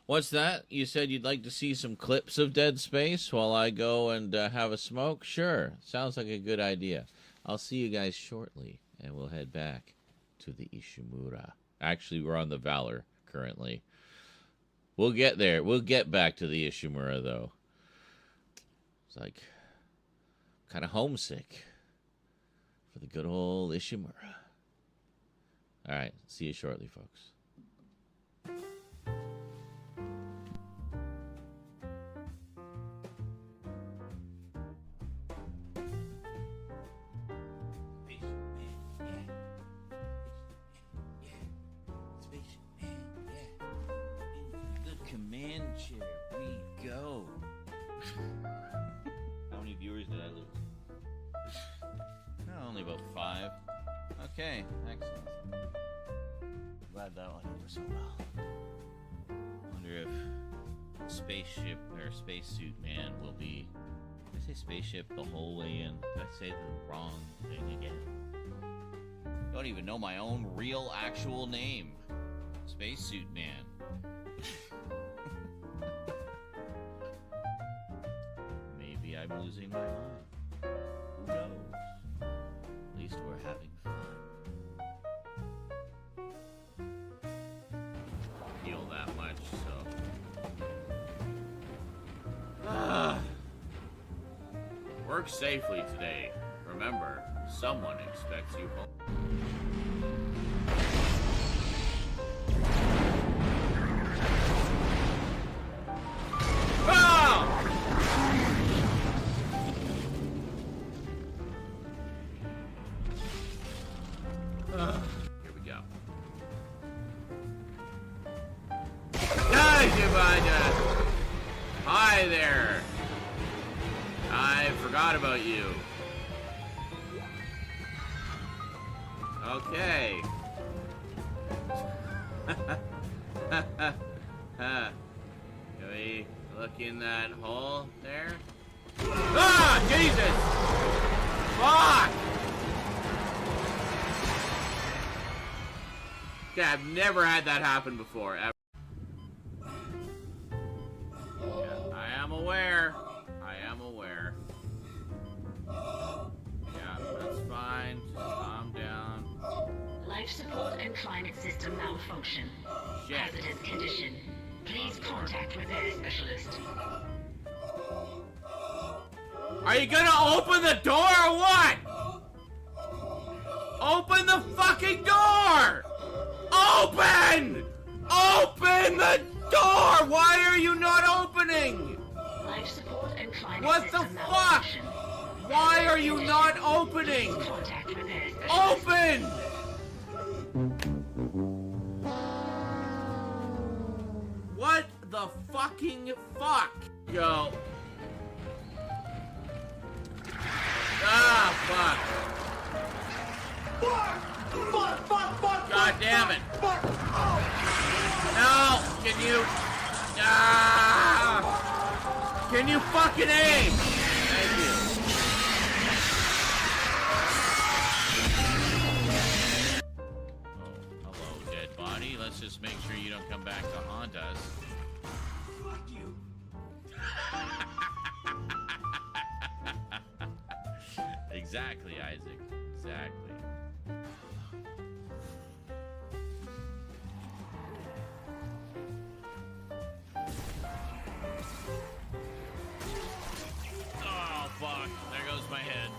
What's that? You said you'd like to see some clips of Dead Space while I go and have a smoke? Sure. Sounds like a good idea. I'll see you guys shortly, and we'll head back to the Ishimura. Actually, we're on the Valor currently. We'll get there. We'll get back to the Ishimura, though. It's like kind of homesick for the good old Ishimura. All right. See you shortly, folks. chair we go. How many viewers did I lose? No, only about 5. Okay, excellent. Glad that went over so well. Wonder if spaceship or spacesuit man will be. Did I say spaceship the whole way in? Did I say the wrong thing again? Don't even know my own real actual name. Spacesuit man. Maybe I'm losing my mind. Who knows? At least we're having fun. Feel that much, so. Work safely today. Remember, someone expects you home. Here we go. Hi there. I forgot about you. Okay. Can we look in that hole there? Ah! Jesus! Fuck! Okay, I've never had that happen before, ever. Yeah, I am aware. I am aware. Yeah, that's fine. Just calm down. Life support and climate system malfunction. Shit. Hazardous condition. Please contact repair specialist. Are you gonna open the door or what? Open the fucking door! Open! Open the door! Why are you not opening? Life support and climate What the system fuck? malfunction. Why are you not opening? Please contact repair specialist. Open! What the fucking fuck? Go. Ah, fuck. God damn it. No, can you... Ah! Can you fucking aim? Thank you. Oh, hello, dead body. Let's just make sure you don't come back to haunt us. Fuck you. Exactly, Isaac. Exactly. Oh, fuck. There goes my head.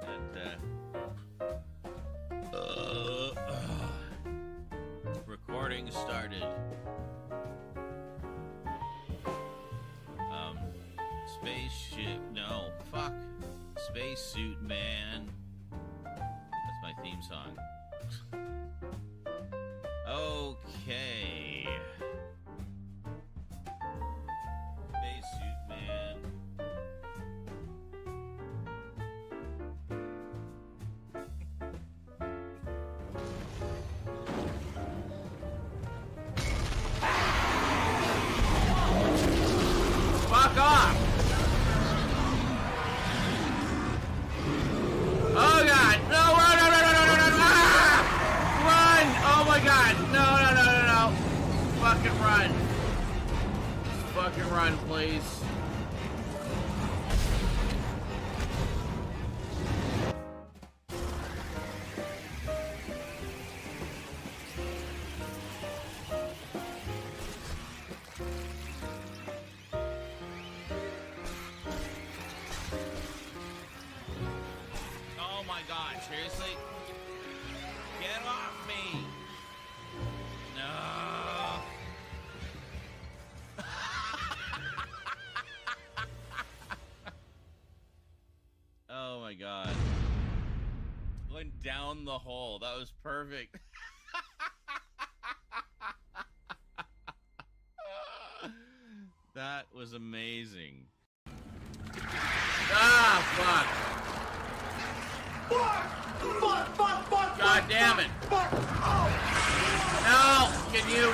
Goddamn. Recording started. Spaceship. No, fuck. Spacesuit man. That's my theme song. Okay. Spacesuit man. Fuck off! Oh god! No! Run! Run! Run! Run! Run! Run! Ah! Run! Oh my god! No! No! No! No! No! Fucking run! Fucking run, please! Oh my god, seriously? Get off me! No! Went down the hole. That was perfect. That was amazing. Ah, fuck. Fuck! God damn it. Fuck! No! Can you...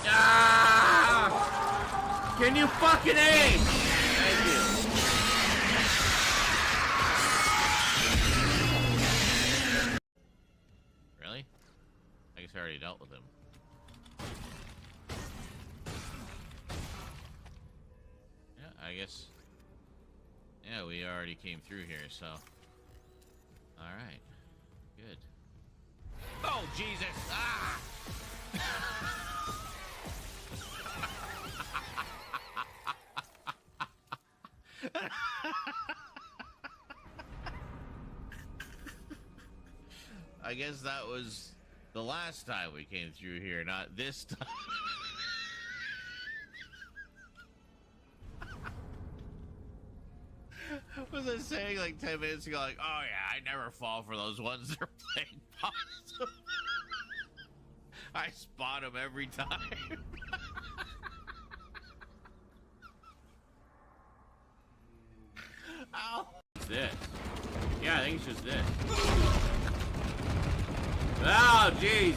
Ah! Can you fucking aim? Thank you. Really? I guess I already dealt with him. Yeah, I guess... Yeah, we already came through here, so... Alright. Good. Oh, Jesus! Ah! I guess that was the last time we came through here, not this time. Was I saying like 10 minutes ago, like, oh yeah, I never fall for those ones that are playing possum. I spot them every time. Ow. What's this? Yeah, I think it's just this. Oh, jeez.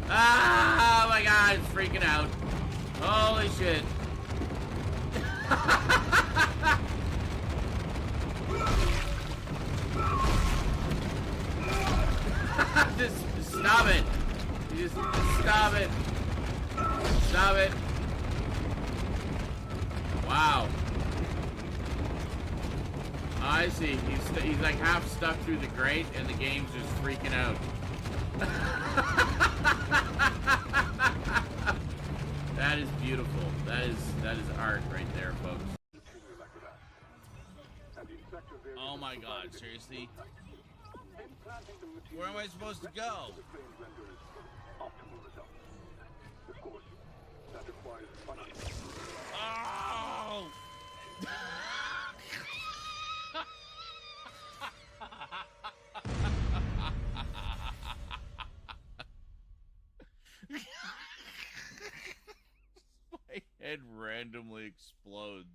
Ah, oh my god, it's freaking out. Holy shit. Just stop it. Just stop it. Stop it. Wow. I see. He's like half stuck through the grate, and the game's just freaking out. That is beautiful. That is art right there, folks. Oh my God! Seriously? Where am I supposed to go? Oh! My head randomly explodes.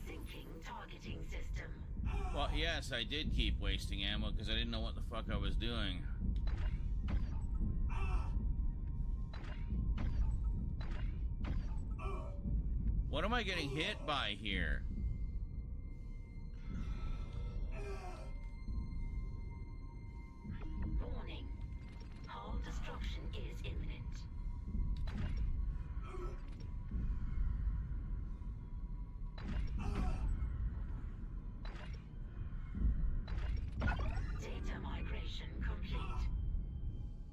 Syncing targeting system. Well, yes, I did keep wasting ammo because I didn't know what the fuck I was doing. What am I getting hit by here? Warning. Hull destruction is imminent. Data migration complete.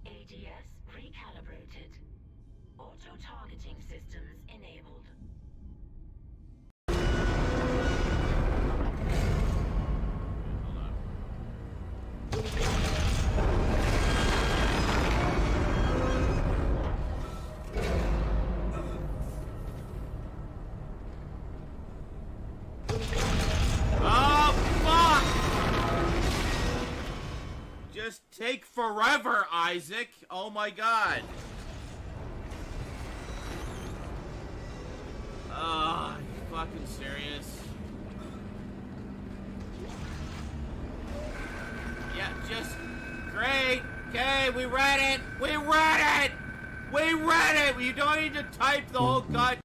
ADS recalibrated. Auto-targeting systems enabled. Just take forever, Isaac. Oh my God. Are you fucking serious? Yeah, just great. Okay, we read it. We read it. We read it. You don't need to type the whole god.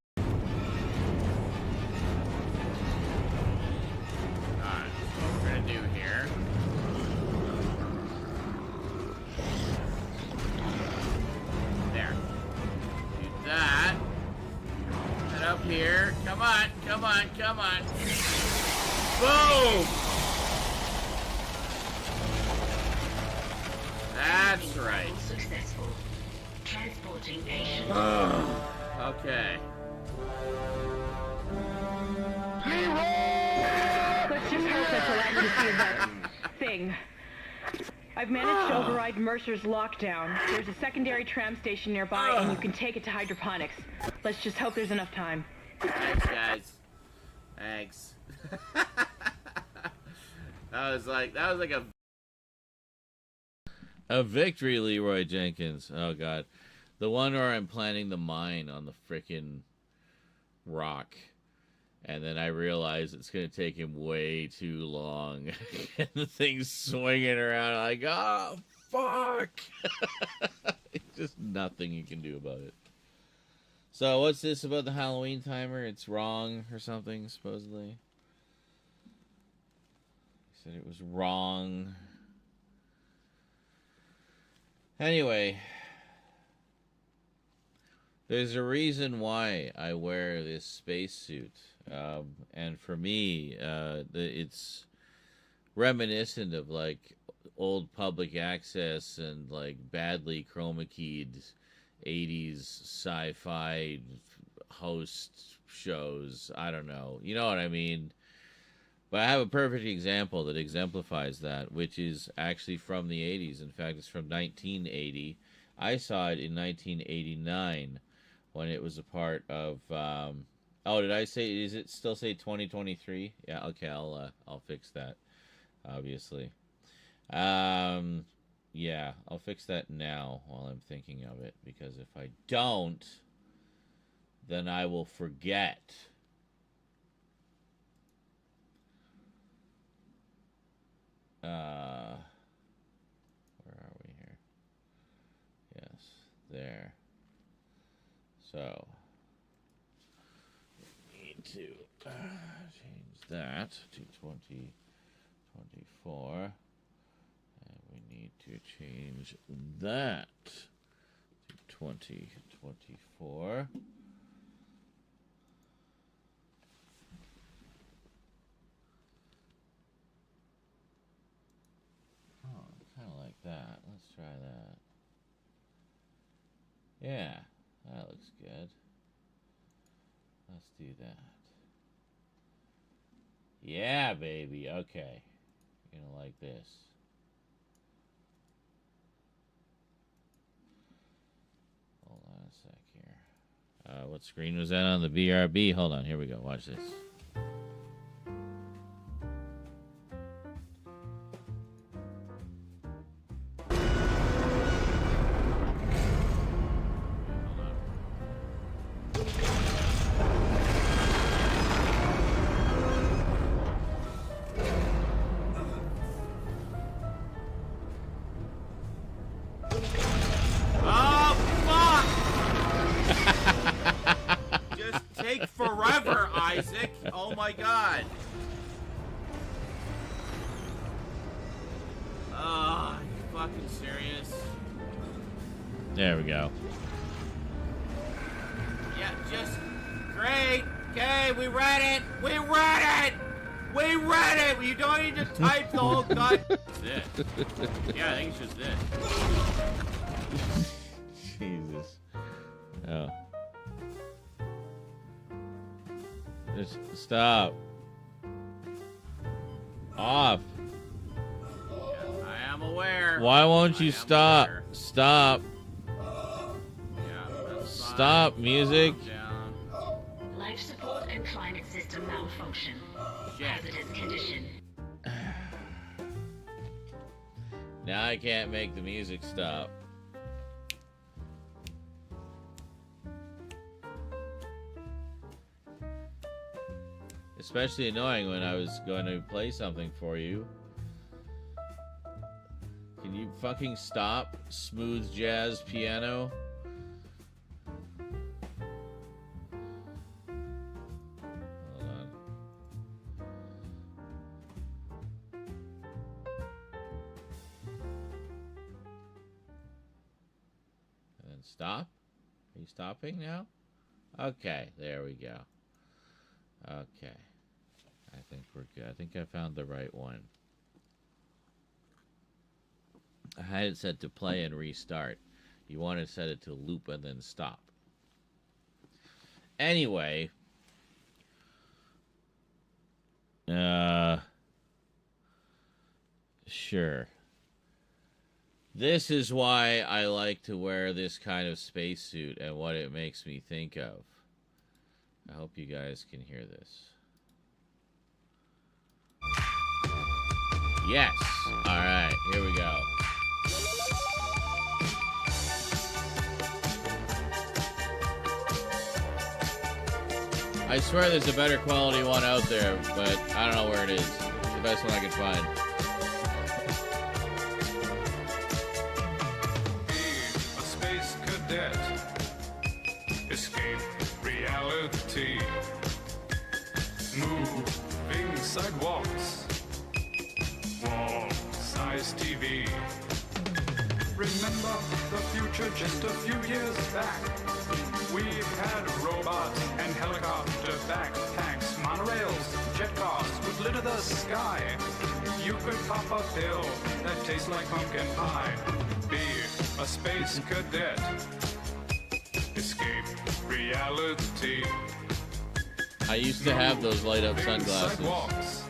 Alright, what we're gonna do here. There. Do that. And up here. Come on, come on, come on. Boom! That's right. Successful. Transporting patient. Okay. Let's just hope that's all I can see of that thing. I I've managed to override Mercer's lockdown. There's a secondary tram station nearby, and you can take it to hydroponics. Let's just hope there's enough time. Thanks, guys. Thanks. that was like a victory, Leroy Jenkins. Oh God, the one where I'm planting the mine on the frickin' rock, and then I realize it's gonna take him way too long, and the thing's swinging around. Like, oh fuck! Just nothing you can do about it. So what's this about the Halloween timer? It's wrong or something, supposedly. He said it was wrong. Anyway, there's a reason why I wear this spacesuit. And for me, it's reminiscent of like old public access and like badly chroma keyed 80s sci-fi host shows. I don't know. You know what I mean? But I have a perfect example that exemplifies that, which is actually from the 80s. In fact, it's from 1980. I saw it in 1989 when it was a part of... oh, did I say... Is it still say 2023? Yeah, okay, I'll fix that, obviously. Yeah, I'll fix that now while I'm thinking of it, because if I don't, then I will forget. Where are we here? Yes, there. So, we need to change that to 2024. We need to change that to 2024. Oh, kind of like that. Let's try that. Yeah, that looks good. Let's do that. Yeah, baby. Okay. You're gonna like this. Hold on a sec here. What screen was that on? The BRB? Hold on, here we go. Watch this. Oh my god. Are you fucking serious? There we go. Yeah, just great. Okay, we read it. We read it. We read it. You don't need to type the whole god. This. Yeah, I think it's just this. Jesus. Oh. Just stop. Off. Yeah, I am aware. Why won't you stop? Aware. Stop. Yeah, stop, music. Life support and climate system malfunction. Hazardous condition. Now I can't make the music stop. Especially annoying when I was going to play something for you. Can you fucking stop, smooth jazz piano? Hold on. And then stop? Are you stopping now? Okay, there we go. Okay. I think we're good. I think I found the right one. I had it set to play and restart. You want to set it to loop and then stop. Anyway. Sure. This is why I like to wear this kind of spacesuit and what it makes me think of. I hope you guys can hear this. Yes. All right, here we go. I swear there's a better quality one out there, but I don't know where it is. It's the best one I can find. A space cadet. Escape reality. Moving sidewalks. Wall-size TV. Remember the future just a few years back. We had robots and helicopter backpacks, monorails, jet cars would glitter the sky. You could pop a pill that tastes like pumpkin pie. Be a space cadet. Escape reality. I used to have those light up Moving sunglasses. sidewalks.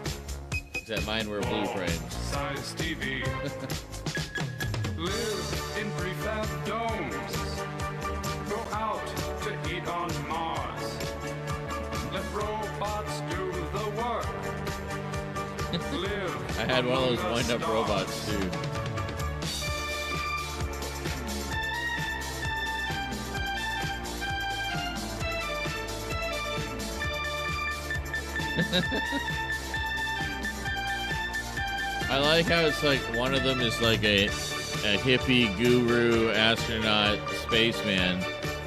Except mine were blue frames. Size TV. Live in prefab domes. Go out to eat on Mars. Let robots do the work. Live I had one of those among the wind up stars. robots too. I like how it's like one of them is like a hippie guru astronaut spaceman,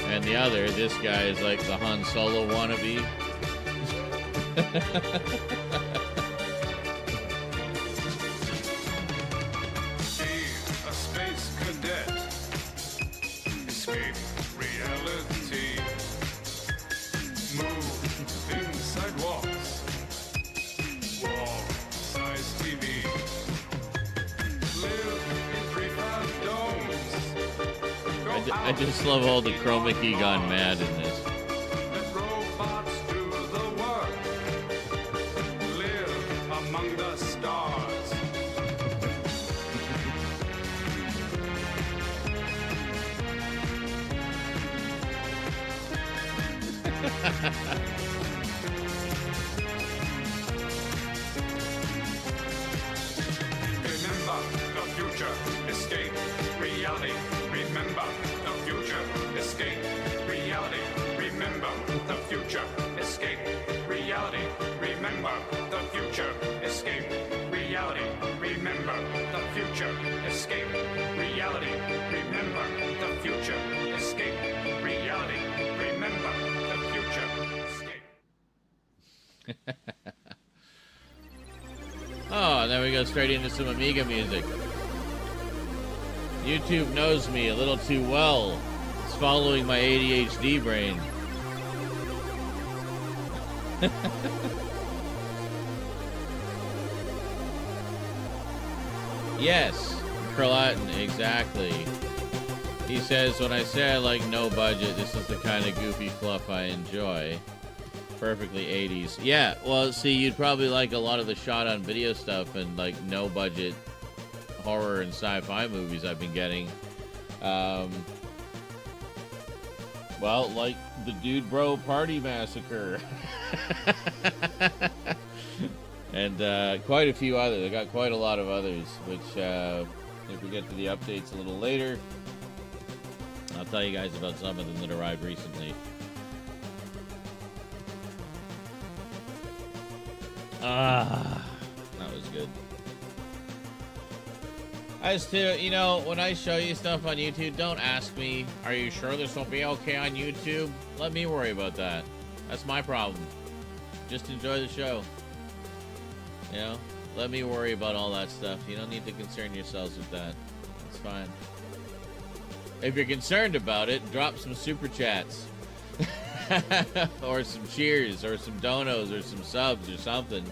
and the other, this guy, is like the Han Solo wannabe. Be a space cadet. Escape reality. Moving sidewalks. Wall-size TV. Live in prefab domes. Go I out just love all the to eat chroma on key gone Mars. mad in this. Let robots do the work. Live among the stars. Remember the future. Escape reality. Remember the future. Escape reality. Remember the future. Escape reality. Remember the future. Escape reality. Remember the future. Escape reality. Remember the future. Escape reality. Remember the future. Escape. Oh, and then we go straight into some Amiga music. YouTube knows me a little too well. It's following my ADHD brain. Yes, Carlatin, exactly. He says, when I say I like no budget, this is the kind of goofy fluff I enjoy. Perfectly 80s. Yeah, well, see, you'd probably like a lot of the shot on video stuff and like no budget horror and sci-fi movies I've been getting. Well, like the Dude Bro Party Massacre. And quite a few others. I got quite a lot of others, which if we get to the updates a little later, I'll tell you guys about some of them that arrived recently. Ah, that was good. As to, you know, when I show you stuff on YouTube, don't ask me, are you sure this will be okay on YouTube? Let me worry about that. That's my problem. Just enjoy the show. You know? Let me worry about all that stuff. You don't need to concern yourselves with that. It's fine. If you're concerned about it, drop some super chats. Or some cheers, or some donos, or some subs, or something.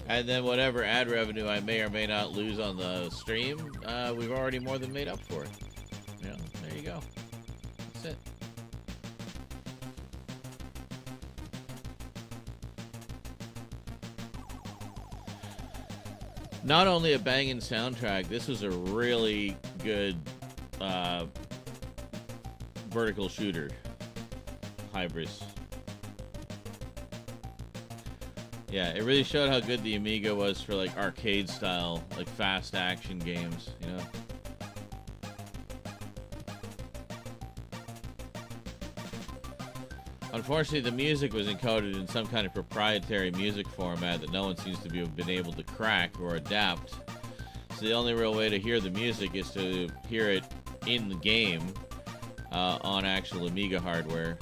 And then whatever ad revenue I may or may not lose on the stream, we've already more than made up for it. You know, there you go. That's it. Not only a banging soundtrack, this was a really good vertical shooter. Hybris. Yeah, it really showed how good the Amiga was for like arcade style, like fast action games, you know? Unfortunately, the music was encoded in some kind of proprietary music format that no one seems to have been able to crack or adapt. So the only real way to hear the music is to hear it in the game on actual Amiga hardware.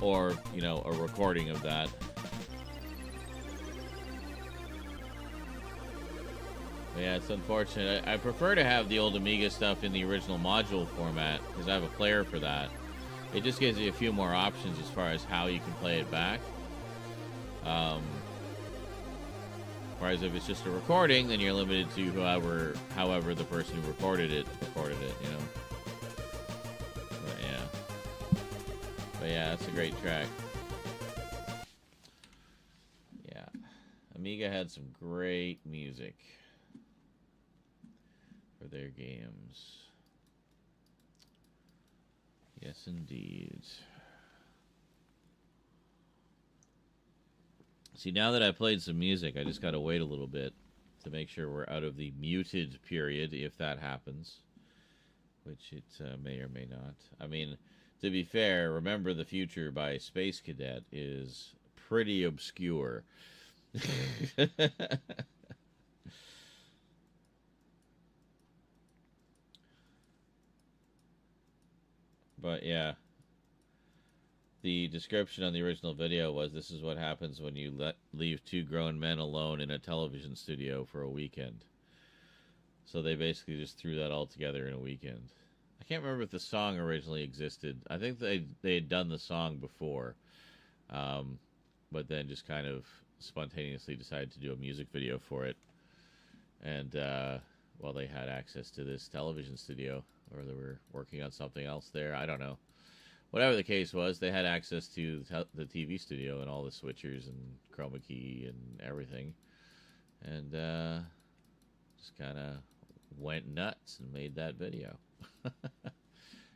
Or, you know, a recording of that. But yeah, it's unfortunate. I prefer to have the old Amiga stuff in the original module format, because I have a player for that. It just gives you a few more options as far as how you can play it back. Whereas if it's just a recording, then you're limited to however the person who recorded it, you know? But yeah, that's a great track. Yeah. Amiga had some great music for their games. Yes, indeed. See, now that I played some music, I just gotta wait a little bit to make sure we're out of the muted period, if that happens. Which it may or may not. I mean, to be fair, Remember the Future by Space Cadet is pretty obscure. But yeah, the description on the original video was, this is what happens when you leave two grown men alone in a television studio for a weekend. So they basically just threw that all together in a weekend. I can't remember if the song originally existed. I think they had done the song before, but then just kind of spontaneously decided to do a music video for it. And well, they had access to this television studio, or they were working on something else there. I don't know. Whatever the case was, they had access to the TV studio and all the switchers and chroma key and everything, and just kind of went nuts and made that video.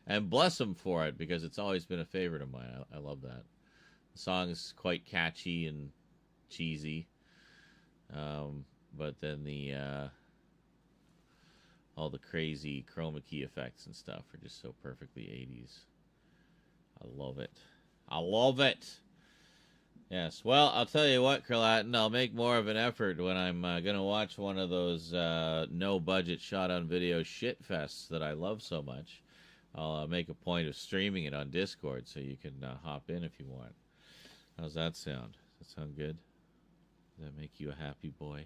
And bless them for it, because it's always been a favorite of mine. I love that. The song is quite catchy and cheesy, but then all the crazy chroma key effects and stuff are just so perfectly 80s. I love it. I love it. Yes, well, I'll tell you what, Kralatin, I'll make more of an effort when I'm going to watch one of those no-budget shot-on-video shit-fests that I love so much. I'll make a point of streaming it on Discord so you can hop in if you want. How's that sound? Does that sound good? Does that make you a happy boy?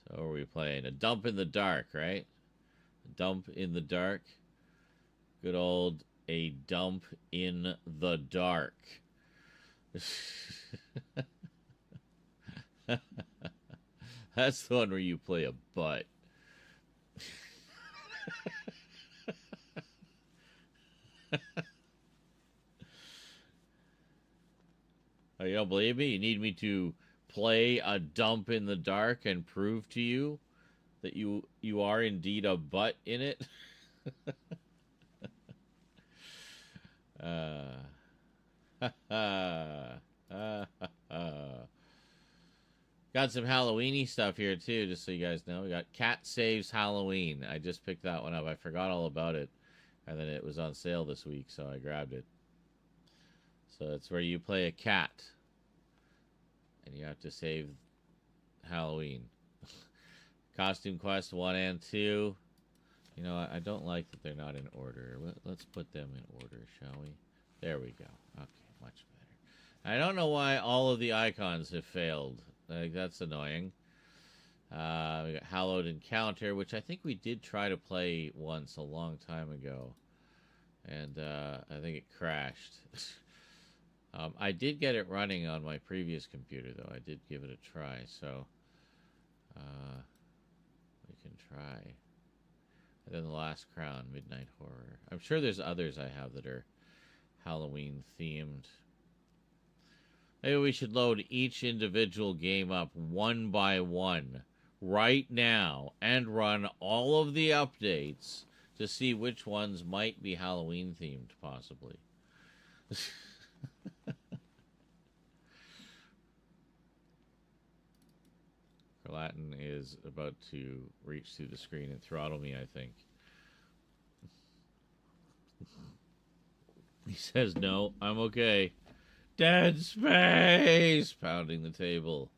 So what are we playing? A Dump in the Dark, right? A Dump in the Dark. Good old A Dump in the Dark. That's the one where you play a butt. Oh, you don't believe me? You need me to play A Dump in the Dark and prove to you that you are indeed a butt in it? Got some Halloweeny stuff here too, just so you guys know. We got Cat Saves Halloween. I just picked that one up. I forgot all about it, and then it was on sale this week, so I grabbed it. So it's where you play a cat, and you have to save Halloween. Costume Quest 1 and 2. You know, I don't like that they're not in order. Let's put them in order, shall we? There we go. Okay, much better. I don't know why all of the icons have failed. Like, that's annoying. We got Hallowed Encounter, which I think we did try to play once a long time ago. And I think it crashed. I did get it running on my previous computer, though. I did give it a try, so we can try. And then The Last Crown, Midnight Horror. I'm sure there's others I have that are Halloween themed. Maybe we should load each individual game up one by one right now and run all of the updates to see which ones might be Halloween themed, possibly. Latin is about to reach through the screen and throttle me, I think. He says, no, I'm okay. Dead Space! Pounding the table.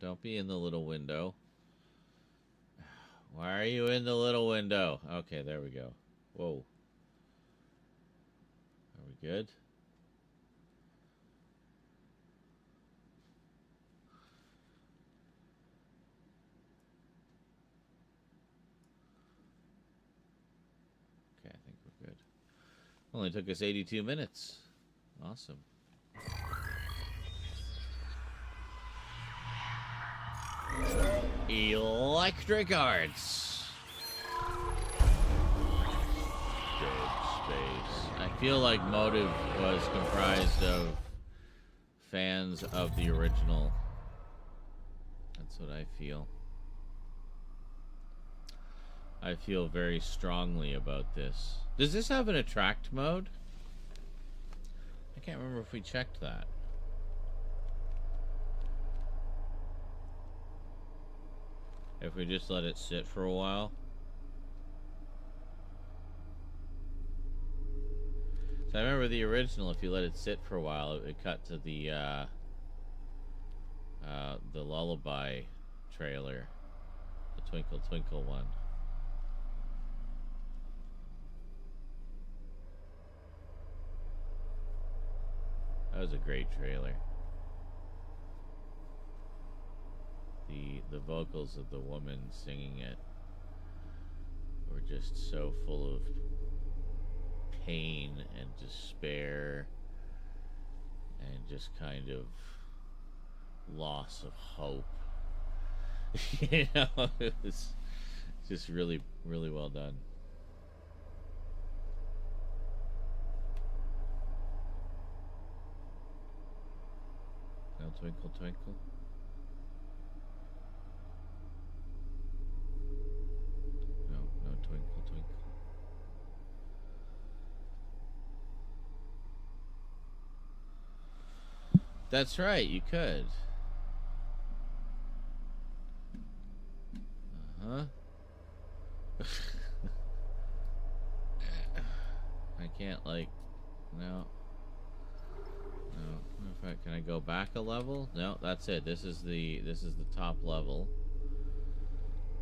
Don't be in the little window. Why are you in the little window? Okay, there we go. Whoa. Are we good? Okay, I think we're good. Only took us 82 minutes. Awesome. Electric Arts. Dead Space. I feel like Motive was comprised of fans of the original. That's what I feel. I feel very strongly about this. Does this have an attract mode? I can't remember if we checked that. If we just let it sit for a while. So I remember the original, if you let it sit for a while, it would cut to the Lullaby trailer. The Twinkle Twinkle one. That was a great trailer. The vocals of the woman singing it were just so full of pain and despair and just kind of loss of hope. You know, it was just really, really well done. No Twinkle Twinkle. No Twinkle Twinkle. That's right, you could. Uh-huh. I can't, like, no. In fact, can I go back a level? No, that's it. This is the top level.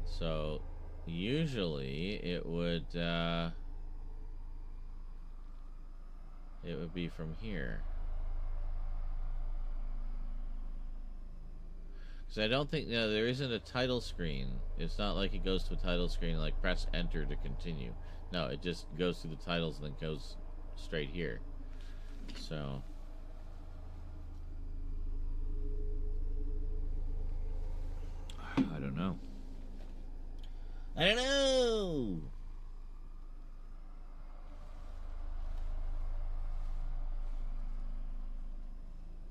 So usually it would be from here. Because I don't think, there isn't a title screen. It's not like it goes to a title screen, like press enter to continue. No, it just goes through the titles and then goes straight here. So I don't know. I don't know.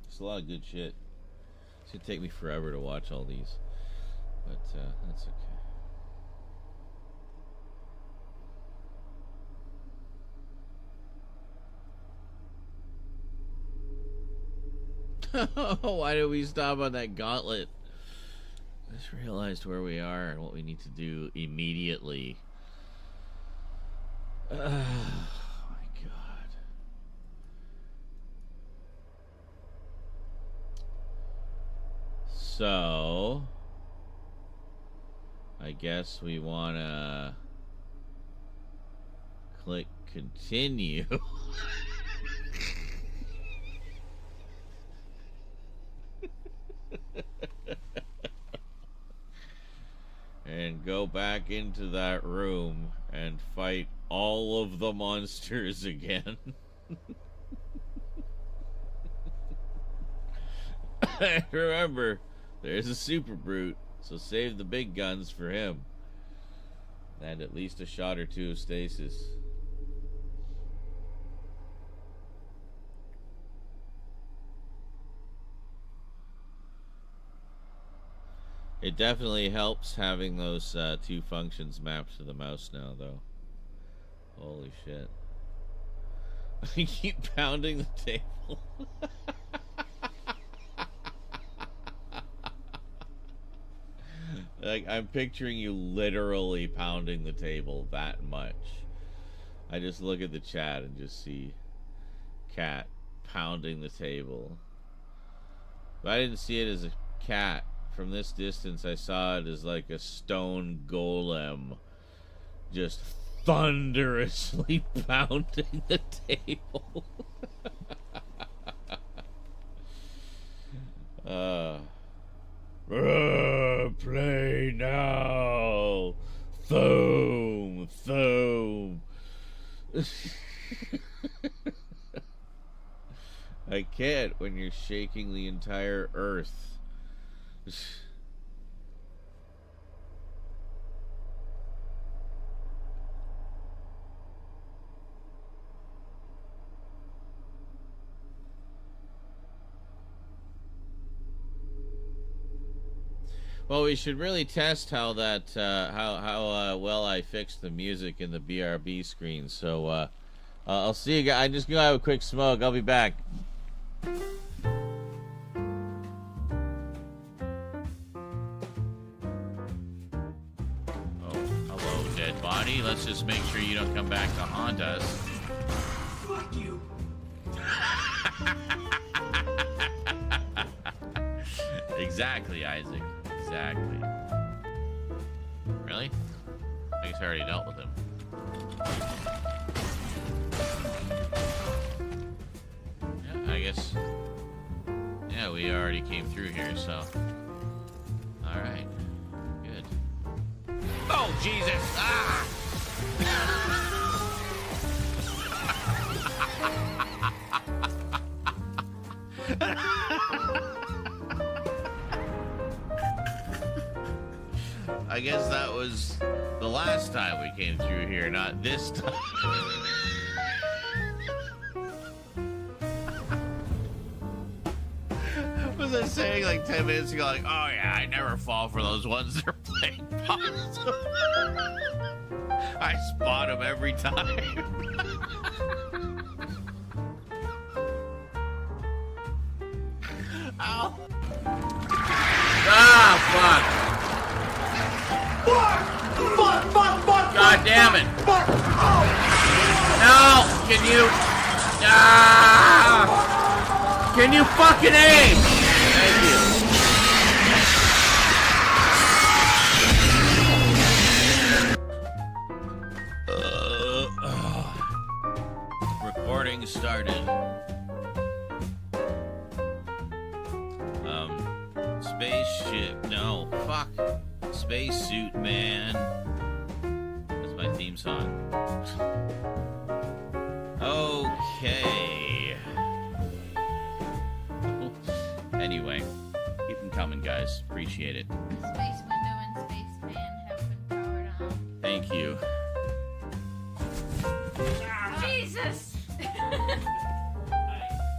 It's a lot of good shit. It's gonna take me forever to watch all these, but that's okay. Why did we stop on that gauntlet? I just realized where we are and what we need to do immediately. Oh my god. So I guess we wanna click continue. And go back into that room and fight all of the monsters again. Remember, there's a super brute, so save the big guns for him. And at least a shot or two of stasis. It definitely helps having those two functions mapped to the mouse now, though. Holy shit. I keep pounding the table. Like, I'm picturing you literally pounding the table that much. I just look at the chat and just see cat pounding the table. But I didn't see it as a cat. From this distance, I saw it as like a stone golem just thunderously pounding the table. Play now. Thoom, thoom. I can't when you're shaking the entire earth. Well, we should really test how that how well I fixed the music in the BRB screen. So I'll see you guys. I'm just gonna have a quick smoke. I'll be back. Body, let's just make sure you don't come back to haunt us. Fuck you. Exactly, Isaac. Exactly. Really? I guess I already dealt with him. Yeah, I guess. Yeah, we already came through here, so. Alright. Oh, Jesus! Ah! I guess that was the last time we came through here, not this time. Was I saying like 10 minutes ago, like, oh yeah, I never fall for those ones that are playing puzzles. I spot them every time. Ow. Ah, fuck. God damn it. No, can you? Ah! Can you fucking aim? Thank you. Recording started. Spaceship. No, fuck. Spacesuit man. That's my theme song. Okay. Anyway, keep them coming, guys. Appreciate it. Space window and space fan have been powered on. Thank you. Jesus! I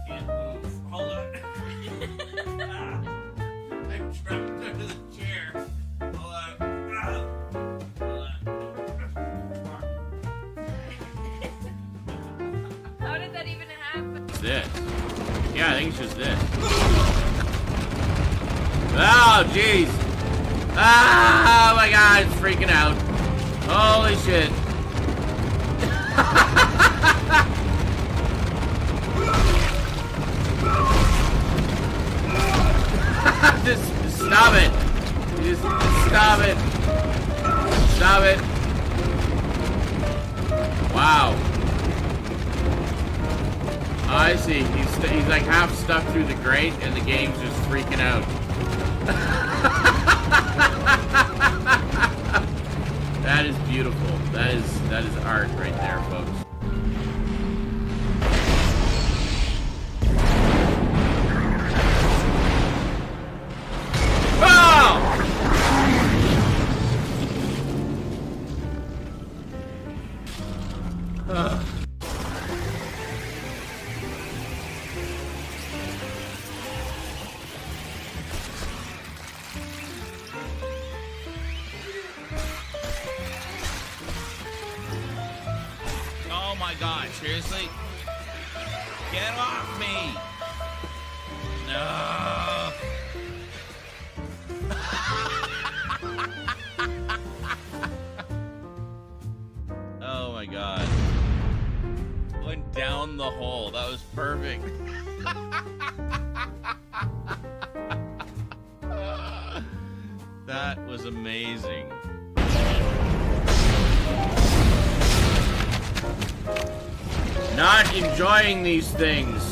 can't move. Hold on. I'm trapped under the chair. Hold on. Hold on. How did that even happen? It's this. Yeah, I think it's just this. Oh, jeez. Ah, oh my god, it's freaking out. Holy shit. Just stop it. Just stop it. Stop it. Wow. I see. He's like half stuck through the grate, and the game's just freaking out. That is beautiful. That is art right there, folks. god, seriously? Get off me! No! Oh my god. Went down the hole. That was perfect. That was amazing. Not enjoying these things.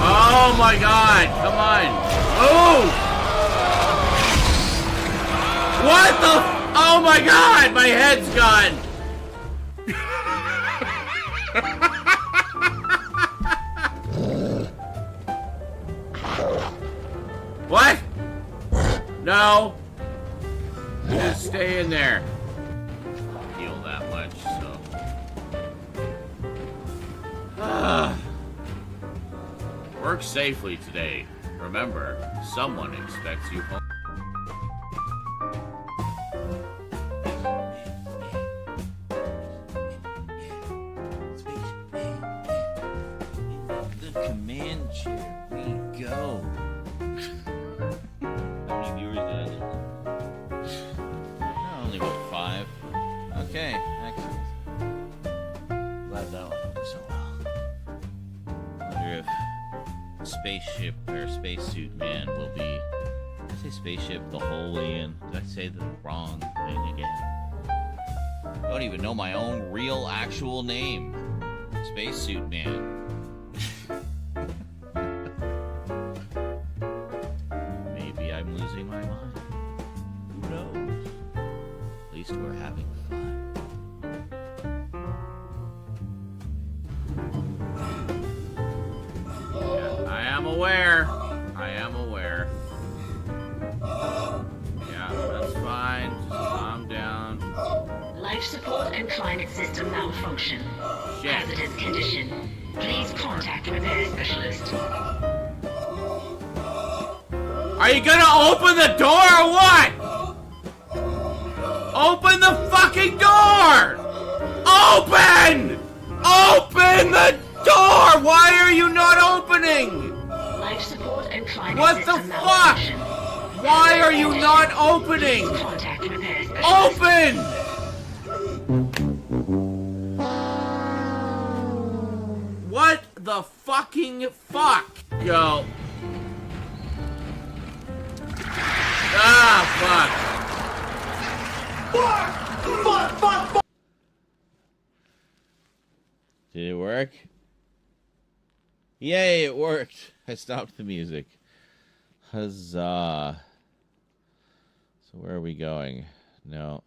Oh my god, come on. Oh! What the? Oh my god, my head's gone. What? No. Just stay in there. Heal that much, so. Work safely today. Remember, someone expects you home. The command chair. We go. How many viewers did I lose? Only about 5. Okay, excellent. Glad that one went so well. Wonder if spaceship or spacesuit man will be. Did I say spaceship the whole way in? Did I say the wrong thing again? I don't even know my own real actual name. Spacesuit man. Maybe I'm losing my mind. Who knows? At least we're having fun. Yeah, I am aware. I am aware. Yeah, that's fine. Just calm down. Life support and climate system malfunction. Shit. Hazardous condition. Please contact repair specialist. Are you gonna open the door or what? Open the fucking door! Open! Open the door! Why are you not opening? Life support and climate What the system fuck? malfunction. Why are you not opening? Please contact repair specialist. Open! What the fucking fuck? Go. Ah, fuck. Did it work? Yay, it worked. I stopped the music. Huzzah. So where are we going? No.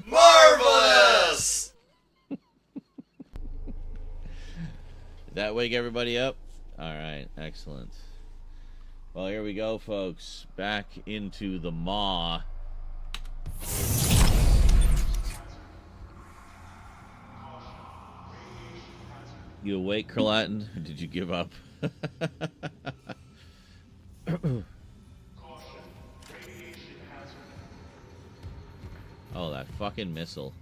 Marvelous! Did that wake everybody up? Alright, excellent. Well, here we go, folks. Back into the maw. You awake, Kralatin? Or did you give up? Oh, that fucking missile.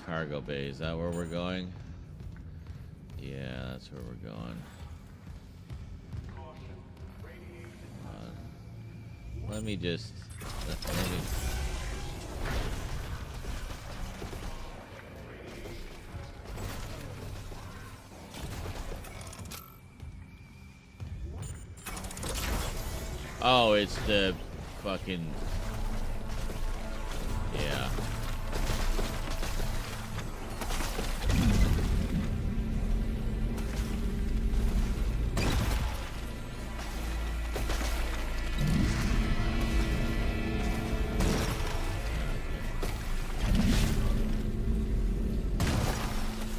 Cargo bay, is that where we're going? Yeah, that's where we're going. Let me just... Let me... Oh, it's the fucking... Yeah.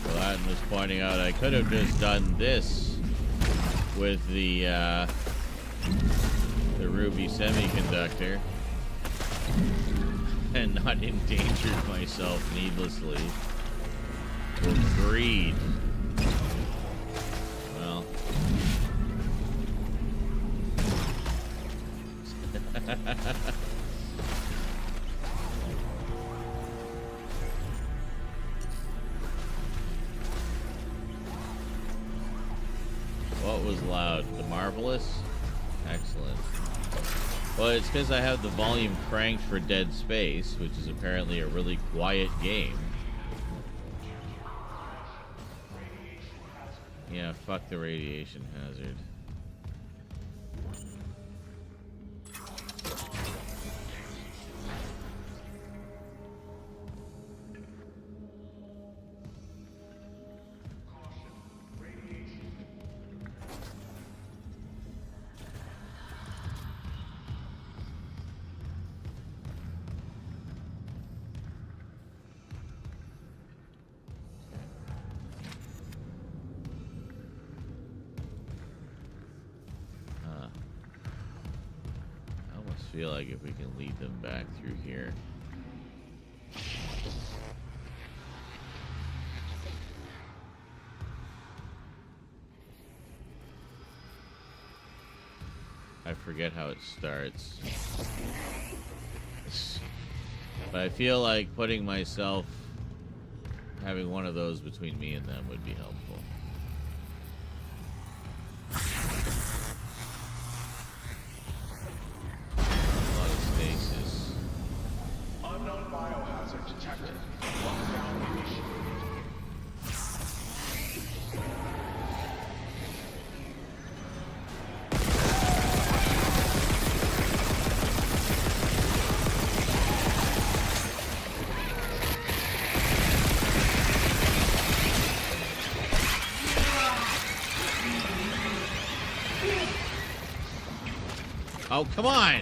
Aladdin was pointing out I could have just done this with the Ruby semiconductor. and not endangered myself needlessly. With greed. Well. What was loud? The Marvelous? Excellent. Well, it's because I have the volume cranked for Dead Space, which is apparently a really quiet game. Yeah, fuck the radiation hazard. Feel like if we can lead them back through here. I forget how it starts. But I feel like putting myself, having one of those between me and them would be helpful. Oh, come on!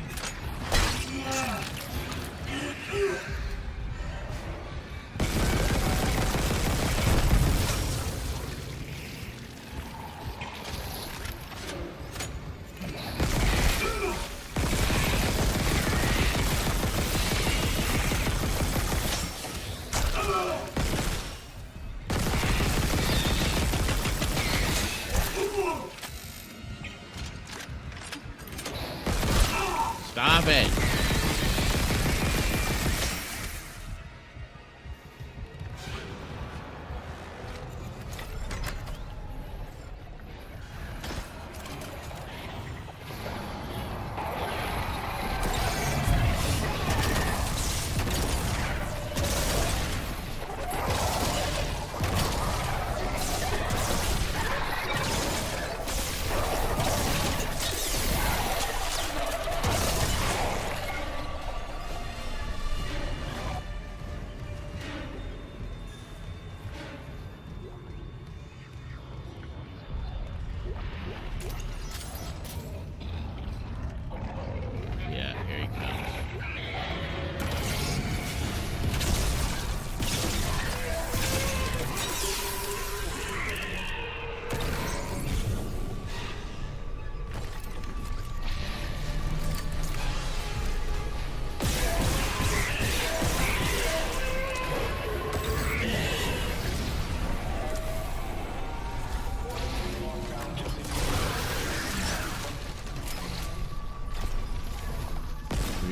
Stop it!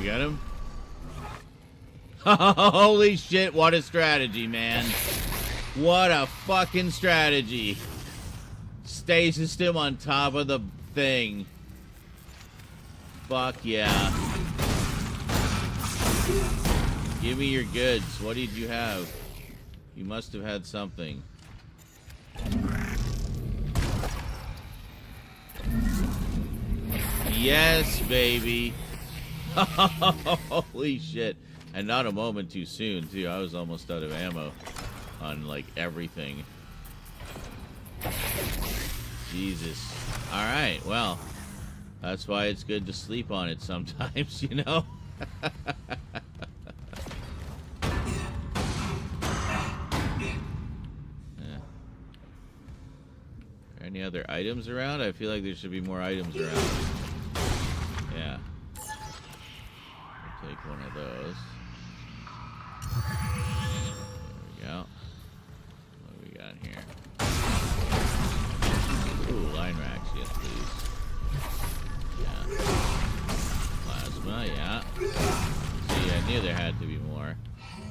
Got him? Holy shit, what a strategy, man. What a fucking strategy. Stasis him on top of the thing. Fuck yeah. Give me your goods. What did you have? You must have had something. Yes, baby. Holy shit. And not a moment too soon, too. I was almost out of ammo on, like, everything. Jesus. Alright, well. That's why it's good to sleep on it sometimes, you know? Any other items around? I feel like there should be more items around. Yeah. Take one of those. we go. What do we got here? Ooh, line racks, yes please. Yeah. Plasma, yeah. See, I knew there had to be more.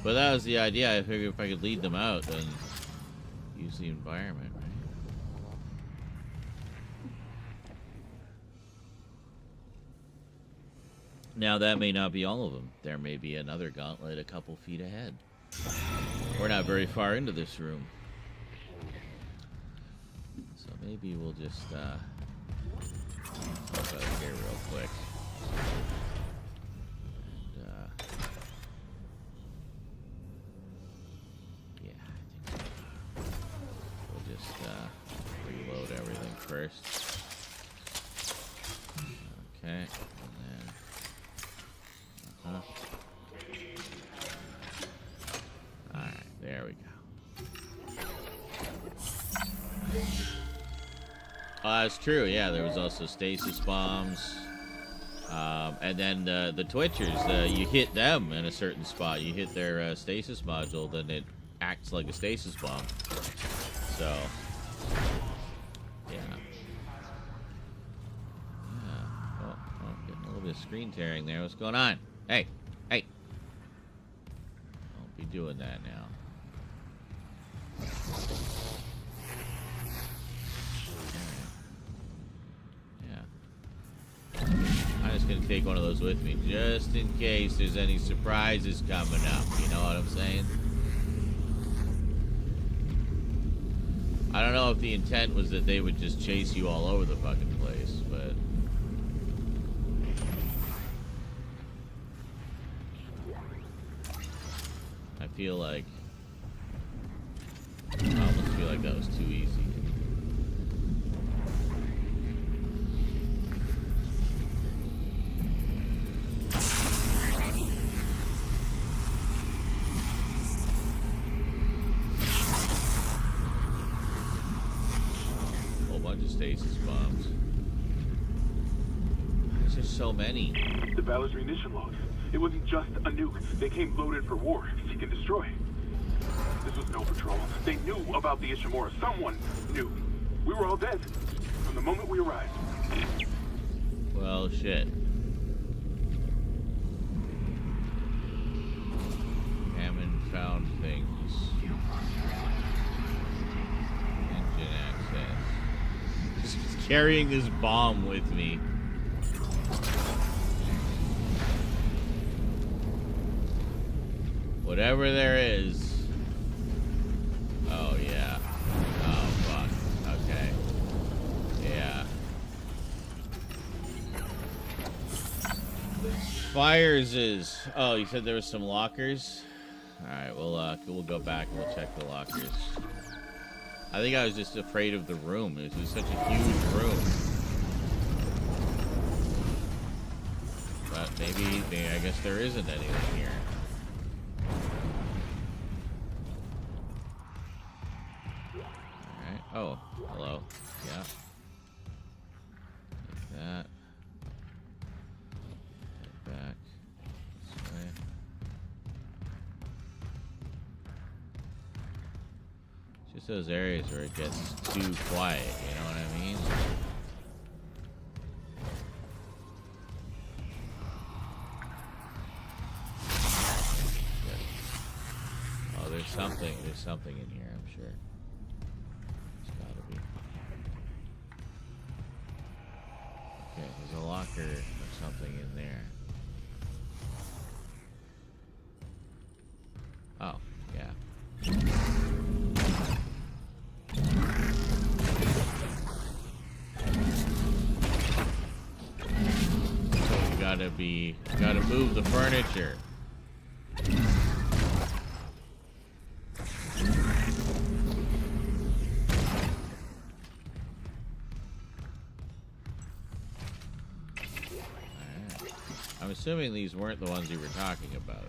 But that was the idea. I figured if I could lead them out, then use the environment, right? Now, that may not be all of them. There may be another gauntlet a couple feet ahead. We're not very far into this room. So maybe we'll just, hop out of here real quick. And, yeah, I think we'll just, reload everything first. Okay, and then... Alright, there we go. Oh, that's true, yeah, there was also stasis bombs. And then the Twitchers, you hit them in a certain spot. You hit their stasis module, then it acts like a stasis bomb. So, yeah. Oh, getting a little bit of screen tearing there. What's going on? Hey, hey. Don't be doing that now. Yeah. I'm just going to take one of those with me just in case there's any surprises coming up. You know what I'm saying? I don't know if the intent was that they would just chase you all over the fucking place, but... I feel like... I almost feel like that was too easy. Whole bunch of stasis bombs. There's just so many. The Valor's munition logs. It wasn't just a nuke. They came loaded for war, seek and destroy. This was no patrol. They knew about the Ishimura. Someone knew. We were all dead from the moment we arrived. Well, shit. Hammond found things. Engine access. Just carrying this bomb with me. Whatever there is. Oh, yeah. Oh, fuck. Okay. Yeah. Fires is... Oh, you said there was some lockers? Alright, we'll go back and we'll check the lockers. I think I was just afraid of the room. It was such a huge room. But maybe I guess there isn't anything here. Oh, hello. Yeah. Like that. Head back this way. Just those areas where it gets too quiet, you know what I mean? Oh, there's something in here, I'm sure. Okay, there's a locker or something in there. Oh, yeah. So we gotta move the furniture. I'm assuming these weren't the ones you were talking about.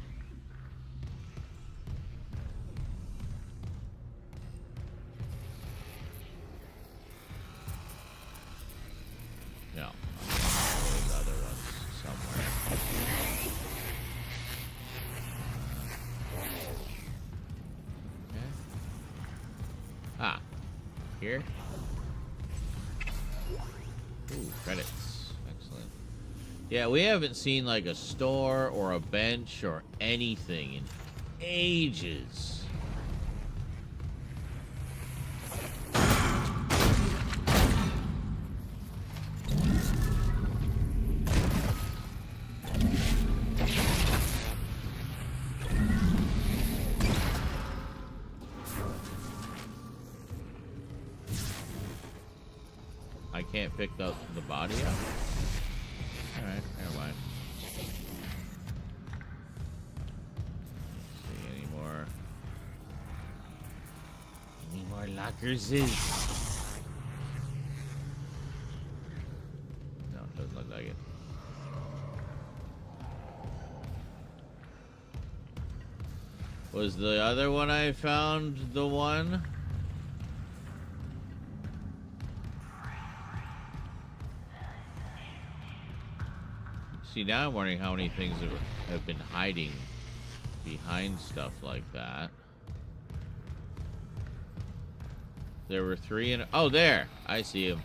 No. There's other ones somewhere. here. Ooh, credits. Excellent. Yeah, we haven't seen like a store or a bench or anything in ages. I can't pick the body up? Alright, never mind. See any more lockers? No, doesn't look like it. Was the other one I found the one? See, now I'm wondering how many things have been hiding behind stuff like that. There were 3 in... Oh, there! I see him.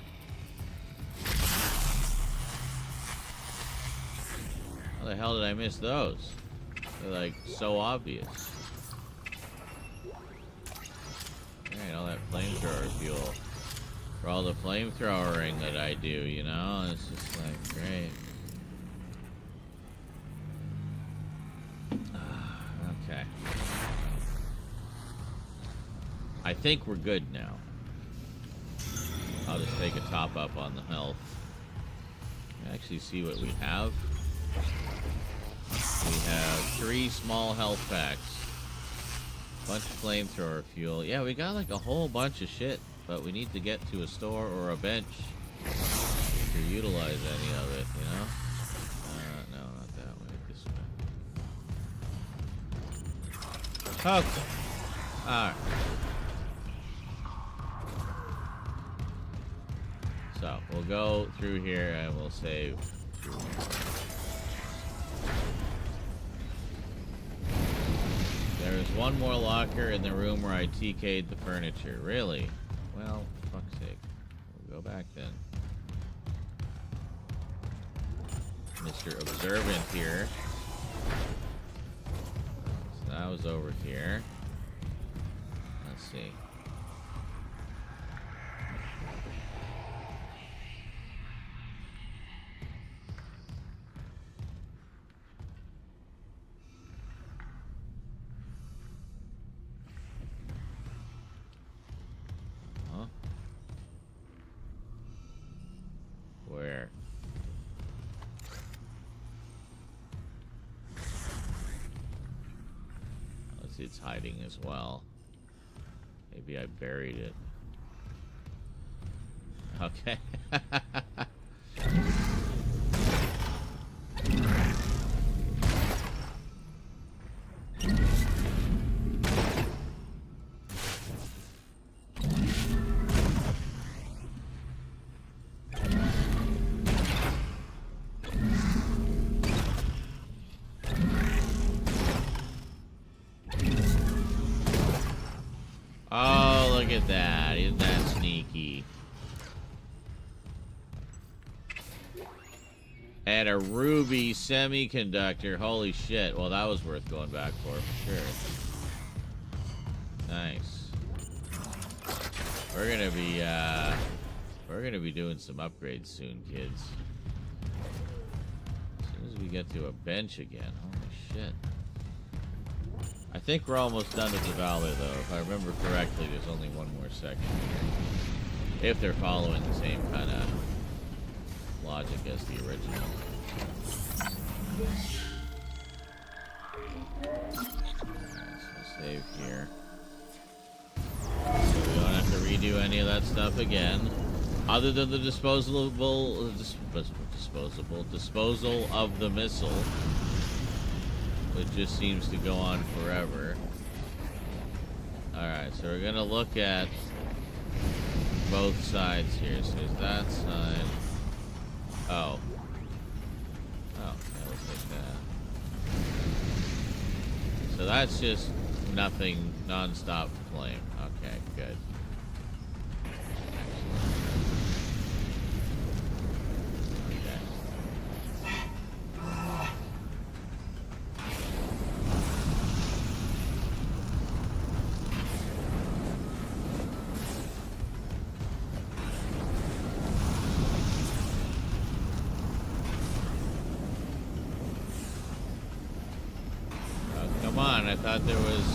How the hell did I miss those? They're, like, so obvious. Alright, all that flamethrower fuel. For all the flamethrowering that I do, you know? It's just like, great. Okay. I think we're good now. I'll just take a top up on the health. Actually see what we have. We have 3 small health packs. Bunch of flamethrower fuel. Yeah, we got like a whole bunch of shit, but we need to get to a store or a bench to utilize any of it, you know? No, not that way. This way. Okay. Alright. So, we'll go through here and we'll save. There is one more locker in the room where I TK'd the furniture. Really? Well, fuck's sake. We'll go back then. Mr. Observant here. So that was over here. Let's see. Where? Let's see, it's hiding as well. Maybe I buried it. Okay. Oh, look at that. Isn't that sneaky? And a ruby semiconductor. Holy shit. Well, that was worth going back for sure. Nice. We're gonna be doing some upgrades soon, kids. As soon as we get to a bench again. Holy shit. I think we're almost done with the Valor, though. If I remember correctly, there's only one more section here. If they're following the same kind of logic as the original. Alright, so we'll save here. So we don't have to redo any of that stuff again. Other than the disposal of the missile. It just seems to go on forever. Alright, so we're gonna look at both sides here. So there's that side. Oh. Oh, yeah, let's take that. So that's just nothing, non-stop flame. Okay, good. on, I thought there was...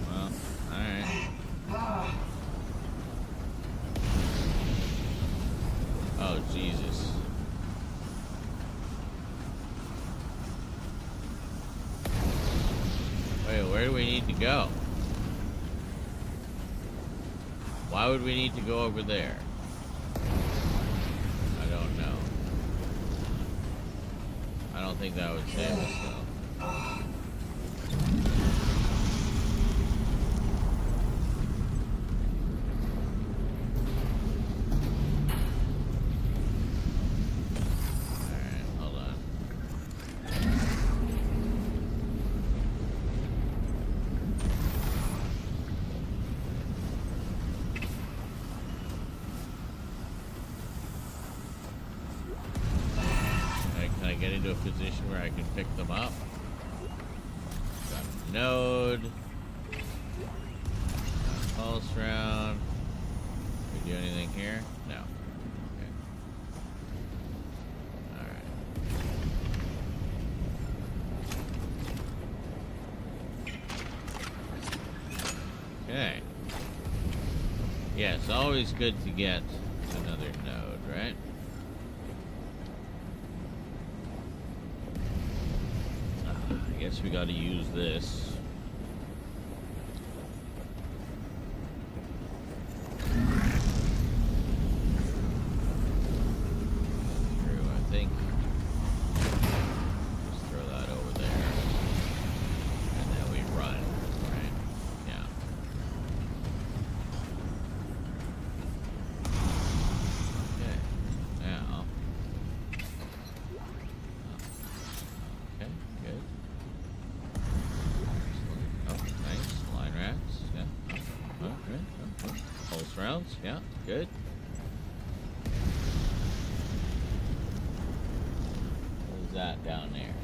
Well, alright. Oh, Jesus. Wait, where do we need to go? Why would we need to go over there? I don't know. I don't think that would save us, though. Alright, hold on. Can I get into a position where I can pick them up? Got a node. Got a pulse round. Can we do anything here? No. Okay. Alright. Okay. Yeah, it's always good to get another node, right? I guess we gotta use this. True, I think. Just throw that over there. And then we run, right? Yeah. Okay. Now. Okay, good. Oh, nice. Line racks, yeah. Okay. Pulse rounds, yeah, good. What is that down there?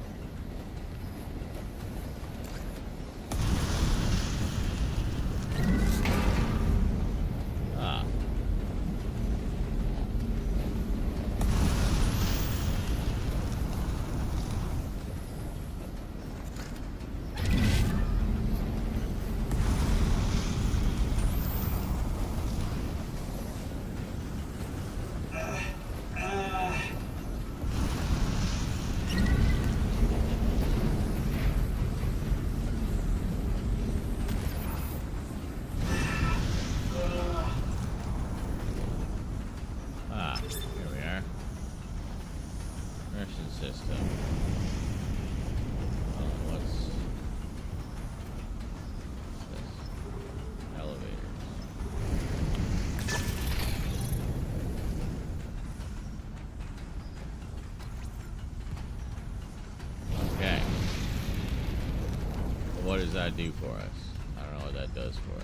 Ah. Ah, here we are. Immersion system. Oh, what's this? Elevators. Okay. Well, what does that do for us? I don't know what that does for us.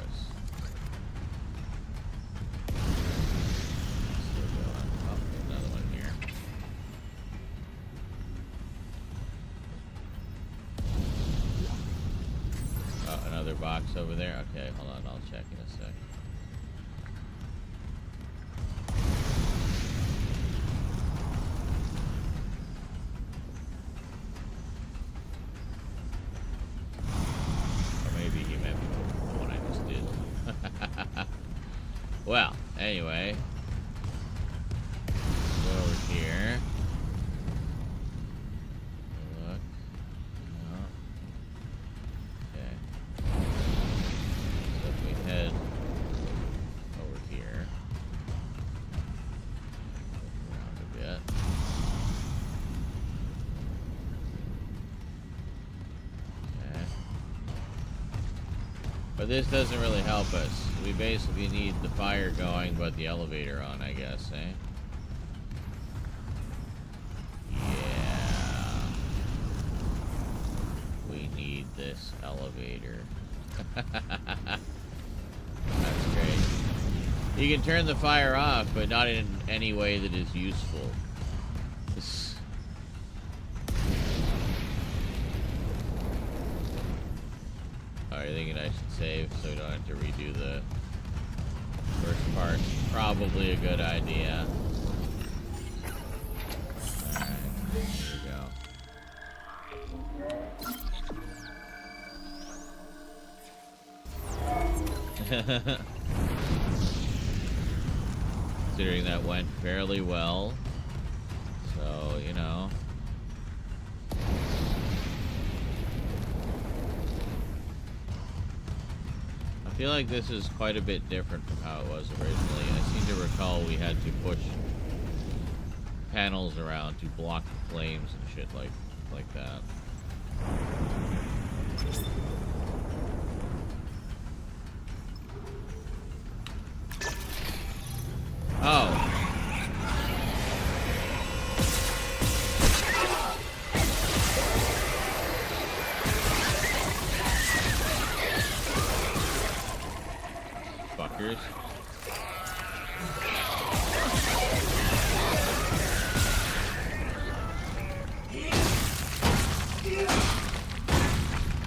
Still going. Oh, another one here. Oh, another box over there? Okay, hold on, I'll check in a sec. Or maybe he meant the one I just did. Well, anyway. Go over here. Look. No. Okay. So if we head over here. Around a bit. Okay. But this doesn't really help us. We basically need the fire going, but the elevator on, I guess, eh? Yeah. We need this elevator. That's great. You can turn the fire off, but not in any way that is useful. Are you thinking I should save so we don't have to redo the first part? Probably a good idea. Alright, here we go. Considering that went fairly well. So, you know. I feel like this is quite a bit different from how it was originally. I seem to recall we had to push panels around to block the flames and shit like that. Oh. Fuckers.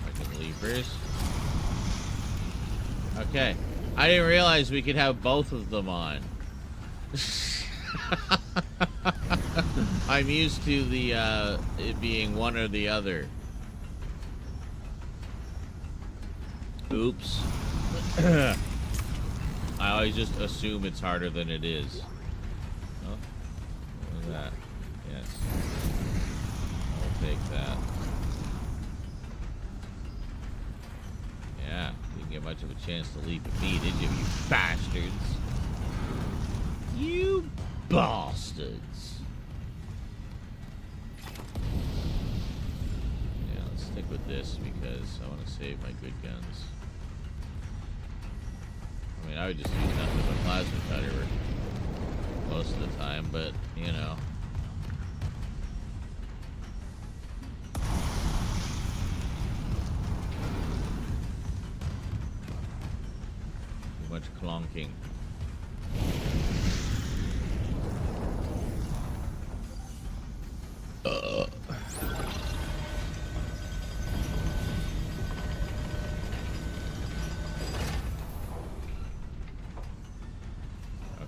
Fucking leapers. Okay. I didn't realize we could have both of them on. I'm used to the it being one or the other. Oops. I always just assume it's harder than it is. Oh, what was that? Yes. I'll take that. Yeah, you didn't get much of a chance to leap at me, did you bastards? You bastards. Yeah, let's stick with this because I want to save my good guns. I mean, I would just use nothing but plasma cutter most of the time, but, you know. Too much clonking.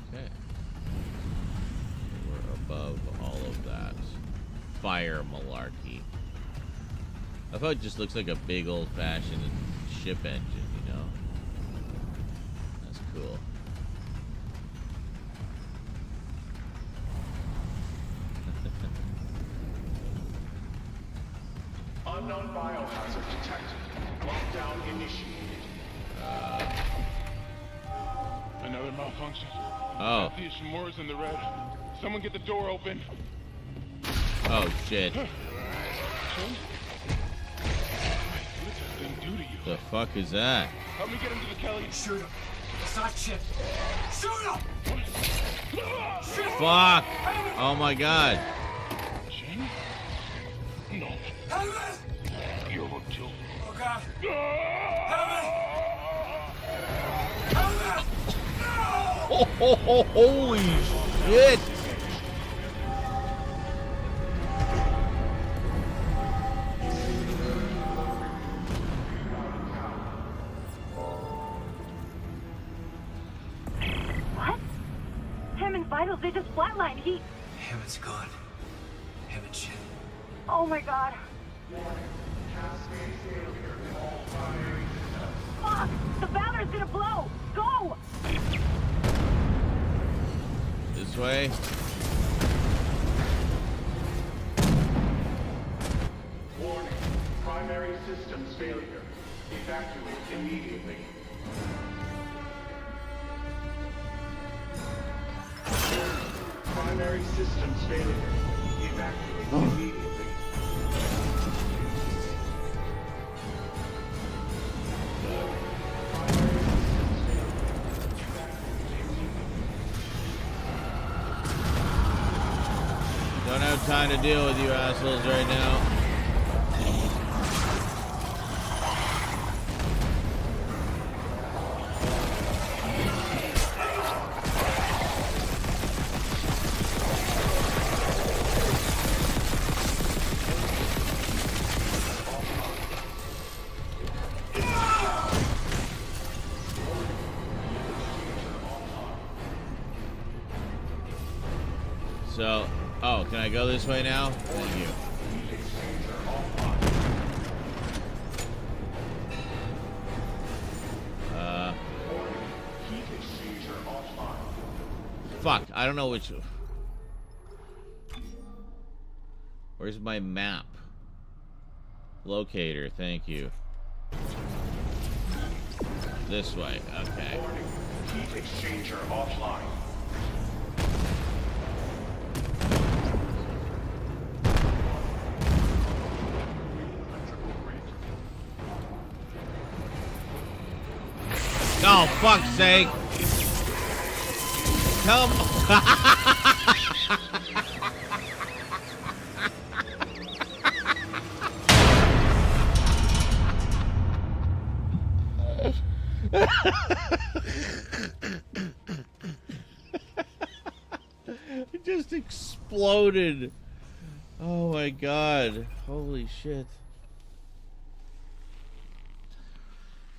Okay. We're above all of that fire malarkey. I thought it just looks like a big old-fashioned ship engine, you know? That's cool. Unknown biohazard detected. Lockdown initiated. Another malfunction. Oh. The Ishimura's in the red. Someone get the door open. Oh, shit. What does that thing do to you? The fuck is that? Help me get him to the Kelly. Shoot him. It's not shit. Shoot him! Fuck! Oh my god. Jen? No. Helmet! You're a kill. Oh god. Helmet! Helmet! Holy shit! What? Hammond's vitals, they just flatlined. Hammond's gone. Hammond shit. Oh my god. Fuck! The Valor's gonna blow! Go! This way. Warning. Primary systems failure. Evacuate immediately. Primary systems failure. Evacuate immediately. Don't have time to deal with you assholes right now. So, oh, can I go this way now? Thank you. fuck. I don't know which... Where's my map? Locator, thank you. This way, okay. Heat exchanger offline. Oh, fuck's sake! Come It just exploded. Oh my god. Holy shit.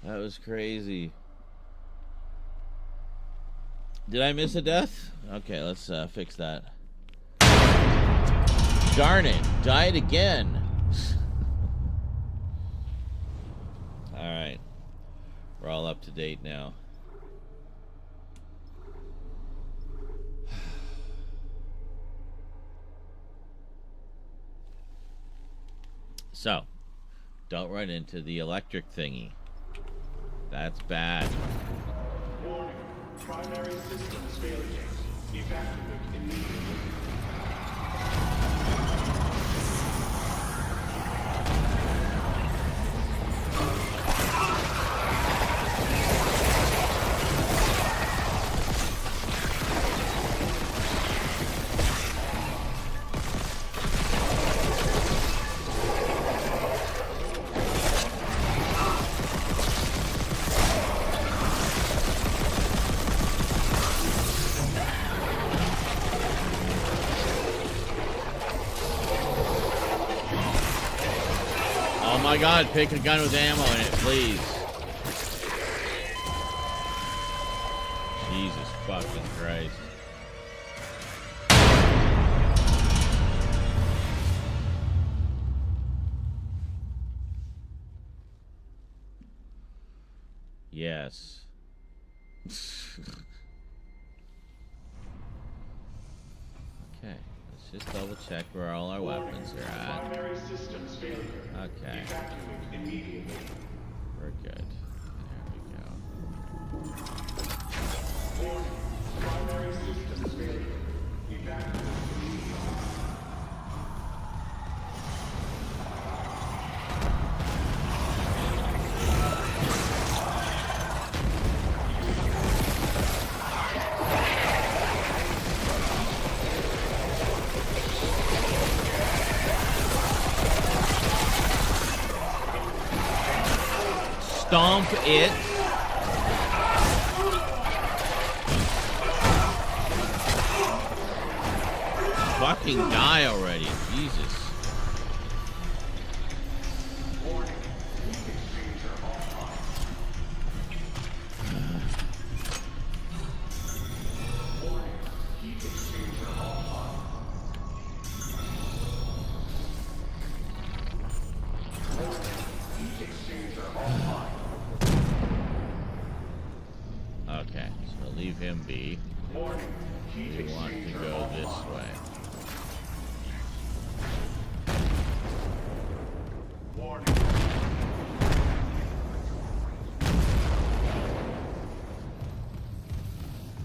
That was crazy. Did I miss a death? Okay, let's fix that. Darn it. Died again. Alright. We're all up to date now. So, don't run into the electric thingy. That's bad. Warning. Primary systems failure. Evacuate immediately. Oh my god, pick a gun with ammo in it, please. Jesus fucking Christ. Yes. Okay, let's just double check where all our weapons are at. Primary systems failure. Okay, Evacuate immediately. we're good. There we go. Warning. Primary systems failure. Evacuate immediately. Stomp it. Fucking die already, Jesus. Okay, so leave him be. We want to go this way.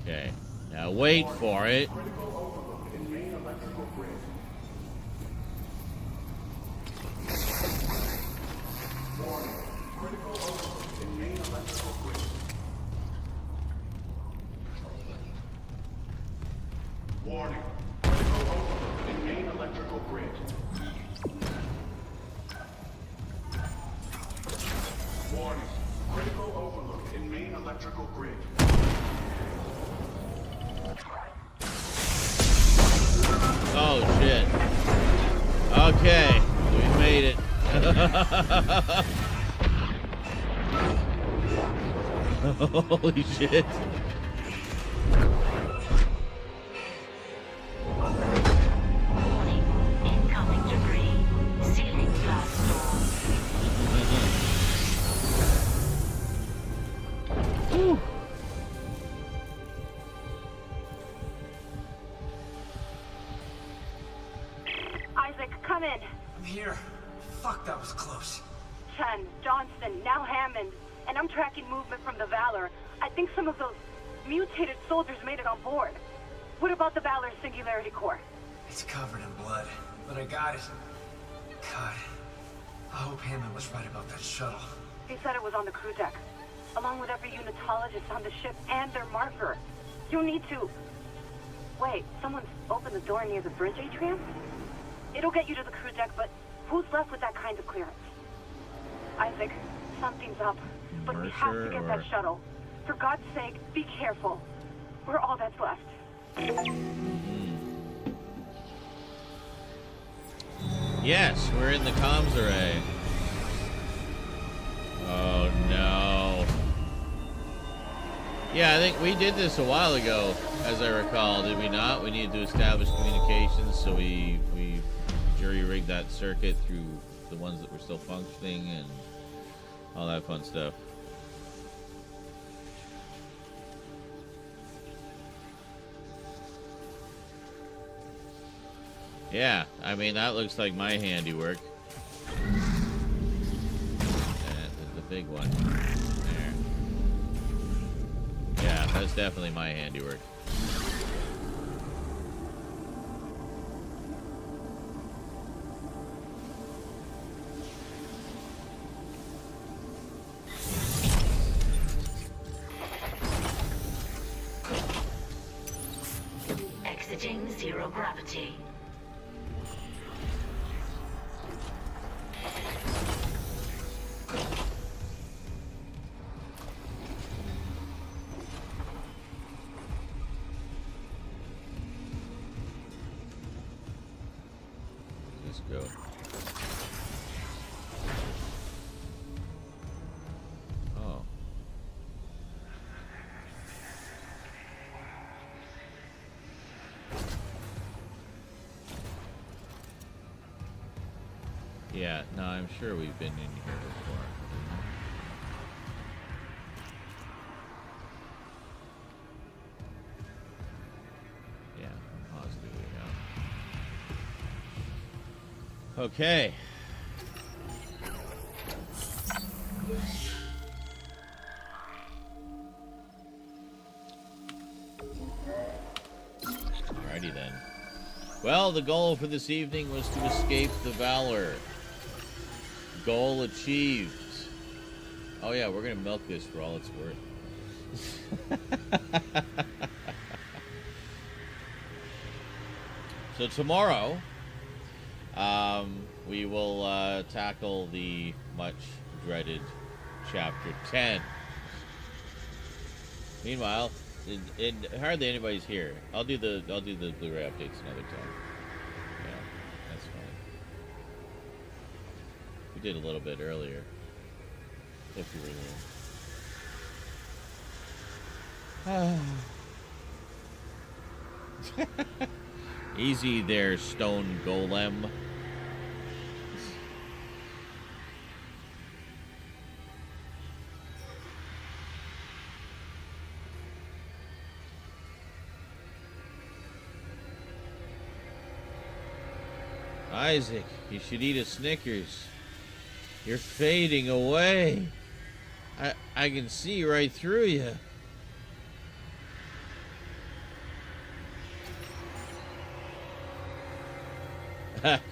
Okay, now wait for it. Warning. Critical overload in main electrical grid. Warning. Critical overload in main electrical grid. Oh shit. Okay, we made it. Holy shit. Warning. Incoming debris. Ceiling blast storm. Come in. I'm here. Fuck, that was close. Chen, Johnston, now Hammond. And I'm tracking movement from the Valor. I think some of those mutated soldiers made it on board. What about the Valor's Singularity Core? It's covered in blood, but I got it. God, I hope Hammond was right about that shuttle. He said it was on the crew deck, along with every unitologist on the ship and their marker. You need to... Wait, someone's opened the door near the bridge atrium? It'll get you to the crew deck, but who's left with that kind of clearance? Isaac, something's up, but we have to get that shuttle. For God's sake, be careful. We're all that's left. Yes, we're in the comms array. Oh no. Yeah, I think we did this a while ago, as I recall, did we not? We needed to establish communications, so we jury-rigged that circuit through the ones that were still functioning and all that fun stuff. Yeah, I mean, that looks like my handiwork. The big one. There. Yeah, that's definitely my handiwork. Exiting zero gravity. Let's go. Oh. Yeah, no, I'm sure we've been in here before. Yeah, I'm positive we have. Okay. Alrighty then. Well, the goal for this evening was to escape the Valor. Goal achieved. Oh yeah, we're gonna milk this for all it's worth. So tomorrow, we will tackle the much dreaded Chapter 10. Meanwhile, hardly anybody's here. I'll do the Blu-ray updates another time. Yeah, that's fine. We did a little bit earlier, if you were there. Easy there, stone golem. Isaac, you should eat a Snickers. You're fading away. I can see right through you.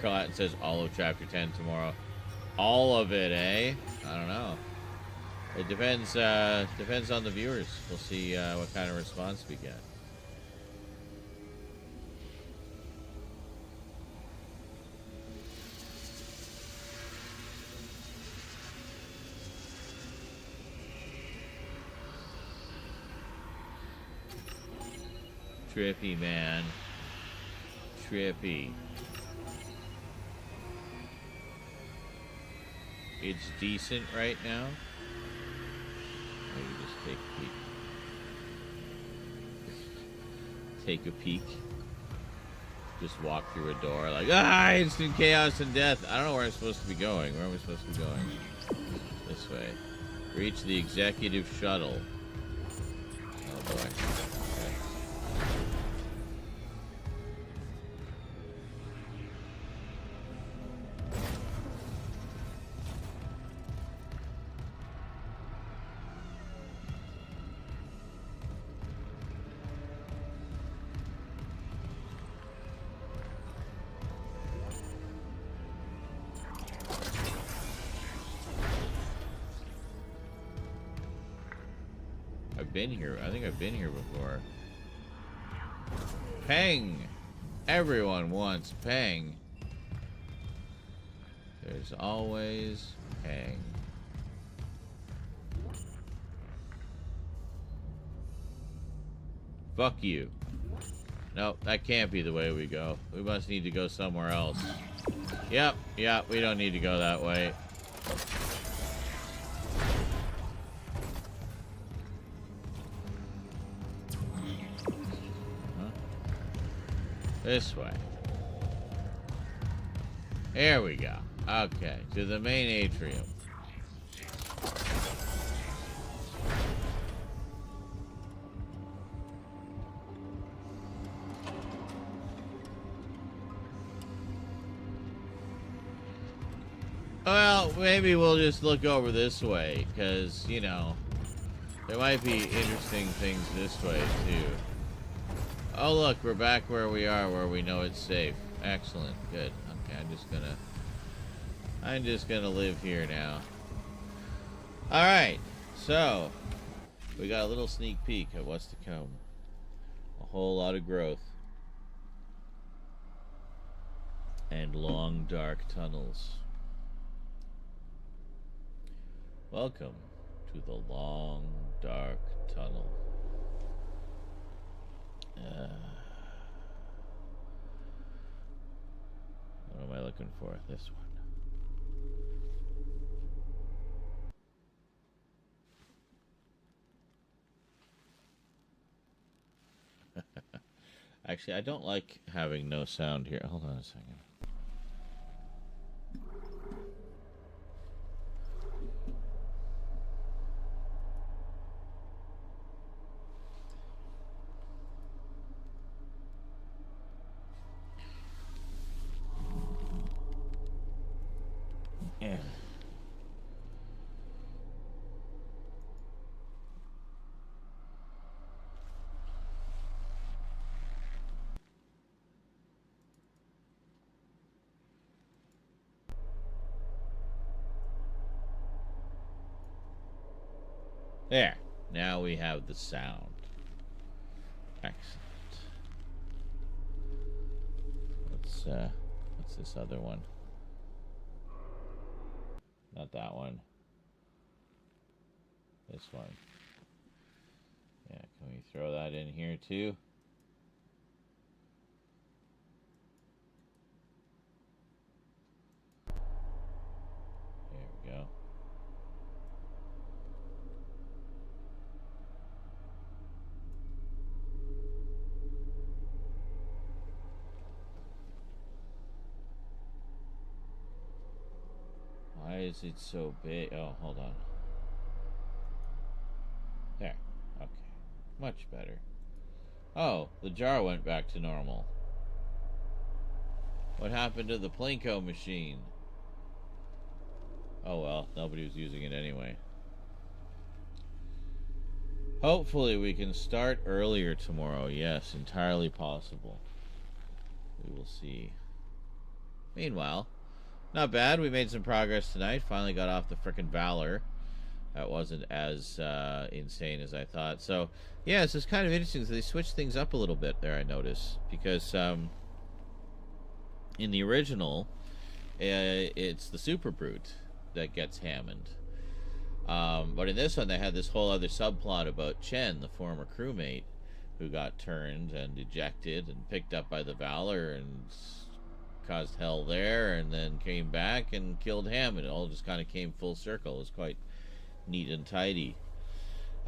Cotton says all of Chapter 10 tomorrow. All of it, eh? I don't know. It depends on the viewers. We'll see what kind of response we get. Trippy, man. Trippy. It's decent right now. Maybe just take a peek. Take a peek. Just walk through a door like, instant chaos and death. I don't know where I'm supposed to be going. Where am I supposed to be going? This way. Reach the executive shuttle. Oh boy. Okay. been here. I think I've been here before. Peng! Everyone wants Peng. There's always Peng. Fuck you. Nope, that can't be the way we go. We must need to go somewhere else. Yep, we don't need to go that way. Huh? This way. Here we go. Okay, to the main atrium. Well, maybe we'll just look over this way, because, you know, there might be interesting things this way, too. Oh, look, we're back where we are, where we know it's safe. Excellent. Good. Okay, I'm just gonna live here now. Alright, so, we got a little sneak peek at what's to come. A whole lot of growth. And long, dark tunnels. Welcome to the long, dark tunnel. What am I looking for? This one. Actually, I don't like having no sound here. Hold on a second. Yeah. There. Now we have the sound. Excellent. What's this other one? Not that one. This one. Yeah, can we throw that in here too? There we go. Why is it so big? Oh, hold on. There. Okay. Much better. Oh, the jar went back to normal. What happened to the Plinko machine? Oh well, nobody was using it anyway. Hopefully we can start earlier tomorrow. Yes, entirely possible. We will see. Meanwhile, not bad. We made some progress tonight. Finally got off the frickin' Valor. That wasn't as insane as I thought. So, yeah, it's just kind of interesting. So they switched things up a little bit there, I noticed. Because in the original, it's the Super Brute that gets Hammond. But in this one, they had this whole other subplot about Chen, the former crewmate, who got turned and ejected and picked up by the Valor and caused hell there, and then came back and killed Hammond. It all just kind of came full circle. It was quite neat and tidy.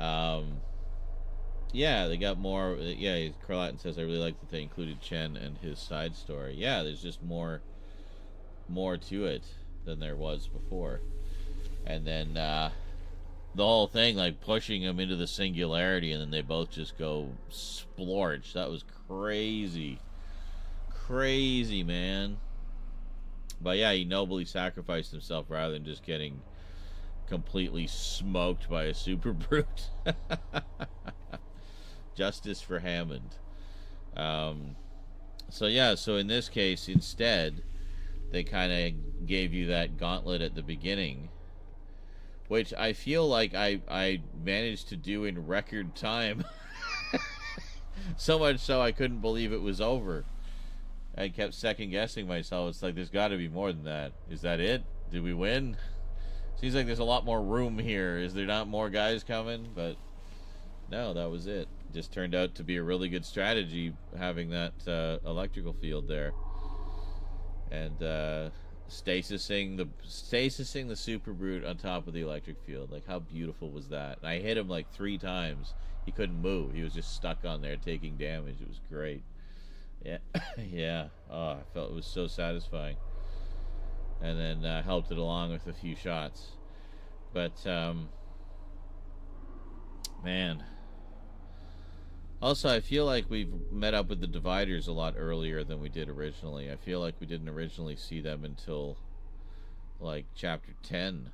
Yeah, they got more. Yeah, Carlatin says, I really like that they included Chen and his side story. Yeah, there's just more to it than there was before. And then the whole thing, like pushing him into the singularity, and then they both just go splorch. That was crazy. Crazy, man. But yeah, he nobly sacrificed himself rather than just getting completely smoked by a super brute. Justice for Hammond. So yeah, so in this case, instead, they kind of gave you that gauntlet at the beginning, which I feel like I managed to do in record time. So much so I couldn't believe it was over. I kept second guessing myself. It's like, there's got to be more than that. Is that it? Did we win? Seems like there's a lot more room here. Is there not more guys coming? But no, that was it. Just turned out to be a really good strategy having that electrical field there. And stasising the Super Brute on top of the electric field. Like, how beautiful was that? And I hit him like 3 times. He couldn't move. He was just stuck on there taking damage. It was great. Yeah. Yeah. Oh, I felt it was so satisfying. And then helped it along with a few shots. But man. Also, I feel like we've met up with the dividers a lot earlier than we did originally. I feel like we didn't originally see them until like chapter 10.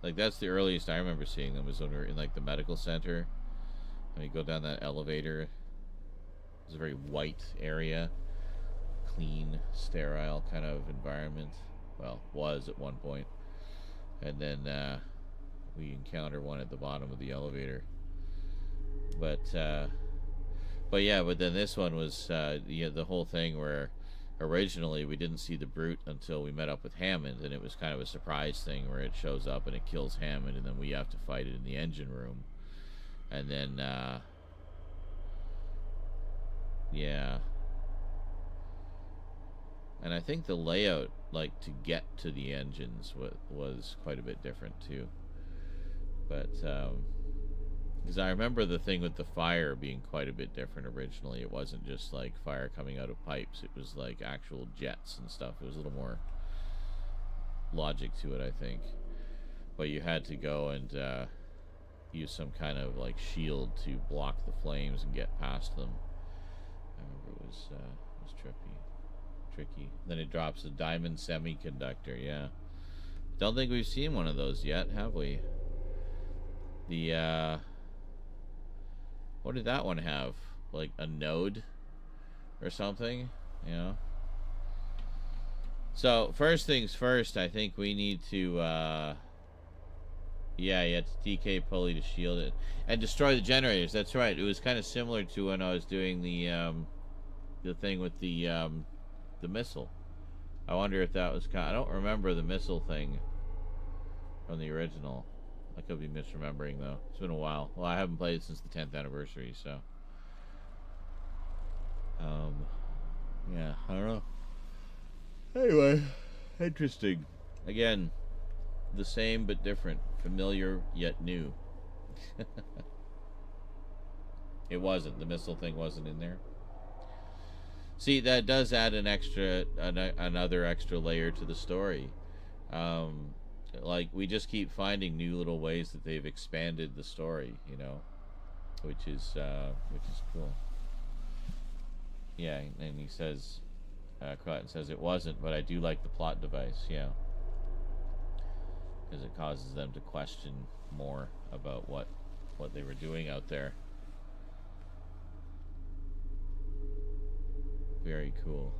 Like, that's the earliest I remember seeing them, was when we were in like the medical center. And you go down that elevator. It's a very white area. Clean, sterile kind of environment. Well, was at one point. And then we encounter one at the bottom of the elevator. But yeah, but then this one was the whole thing where originally we didn't see the Brute until we met up with Hammond, and it was kind of a surprise thing where it shows up and it kills Hammond, and then we have to fight it in the engine room. And then yeah. And I think the layout, like, to get to the engines was quite a bit different too. But because I remember the thing with the fire being quite a bit different originally. It wasn't just like fire coming out of pipes. It was like actual jets and stuff. It was a little more logic to it, I think. But you had to go and use some kind of like shield to block the flames and get past them. I remember it was tricky. Then it drops a diamond semiconductor. Yeah, don't think we've seen one of those yet, have we? The what did that one have? Like a node or something, you know? So first things first, I think we need to yeah, it's DK pulley to shield it and destroy the generators. That's right. It was kind of similar to when I was doing the thing with the missile. I wonder if that was I don't remember the missile thing from the original. I could be misremembering though. It's been a while. Well, I haven't played since the 10th anniversary, so yeah, I don't know. Anyway, interesting. Again, the same but different. Familiar yet new. It wasn't. The missile thing wasn't in there. See, that does add another extra layer to the story. Like, we just keep finding new little ways that they've expanded the story, you know, which is cool. Yeah, and he says, Crichton says it wasn't, but I do like the plot device, yeah. Because it causes them to question more about what they were doing out there. Very cool.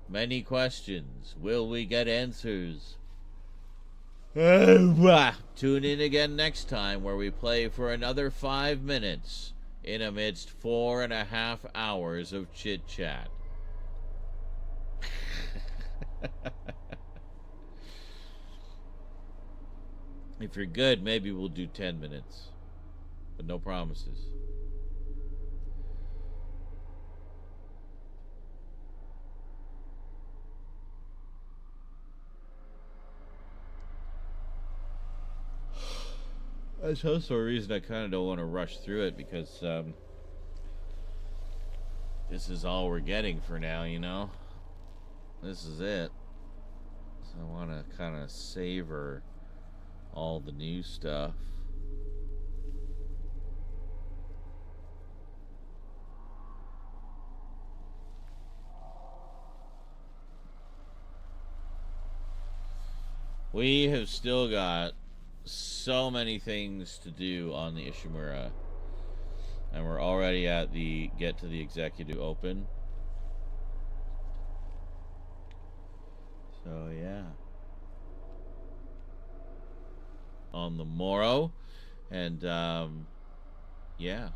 Many questions. Will we get answers? Tune in again next time where we play for another 5 minutes in amidst 4.5 hours of chit-chat. If you're good, maybe we'll do 10 minutes. But no promises. That's also a reason I kind of don't want to rush through it, because this is all we're getting for now, you know? This is it. So I want to kind of savor all the new stuff. We have still got so many things to do on the Ishimura, and we're already at the get to the executive open. So yeah. on the morrow. And, yeah.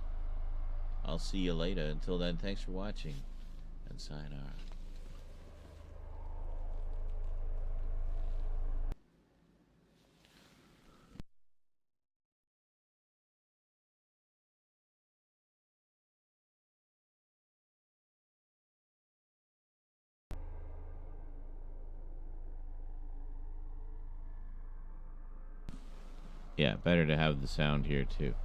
I'll see you later. Until then, thanks for watching. And sayonara. Yeah, better to have the sound here too.